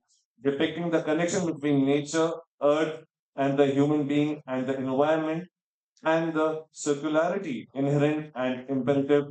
depicting the connection between nature, earth, and the human being and the environment, and the circularity inherent and imperative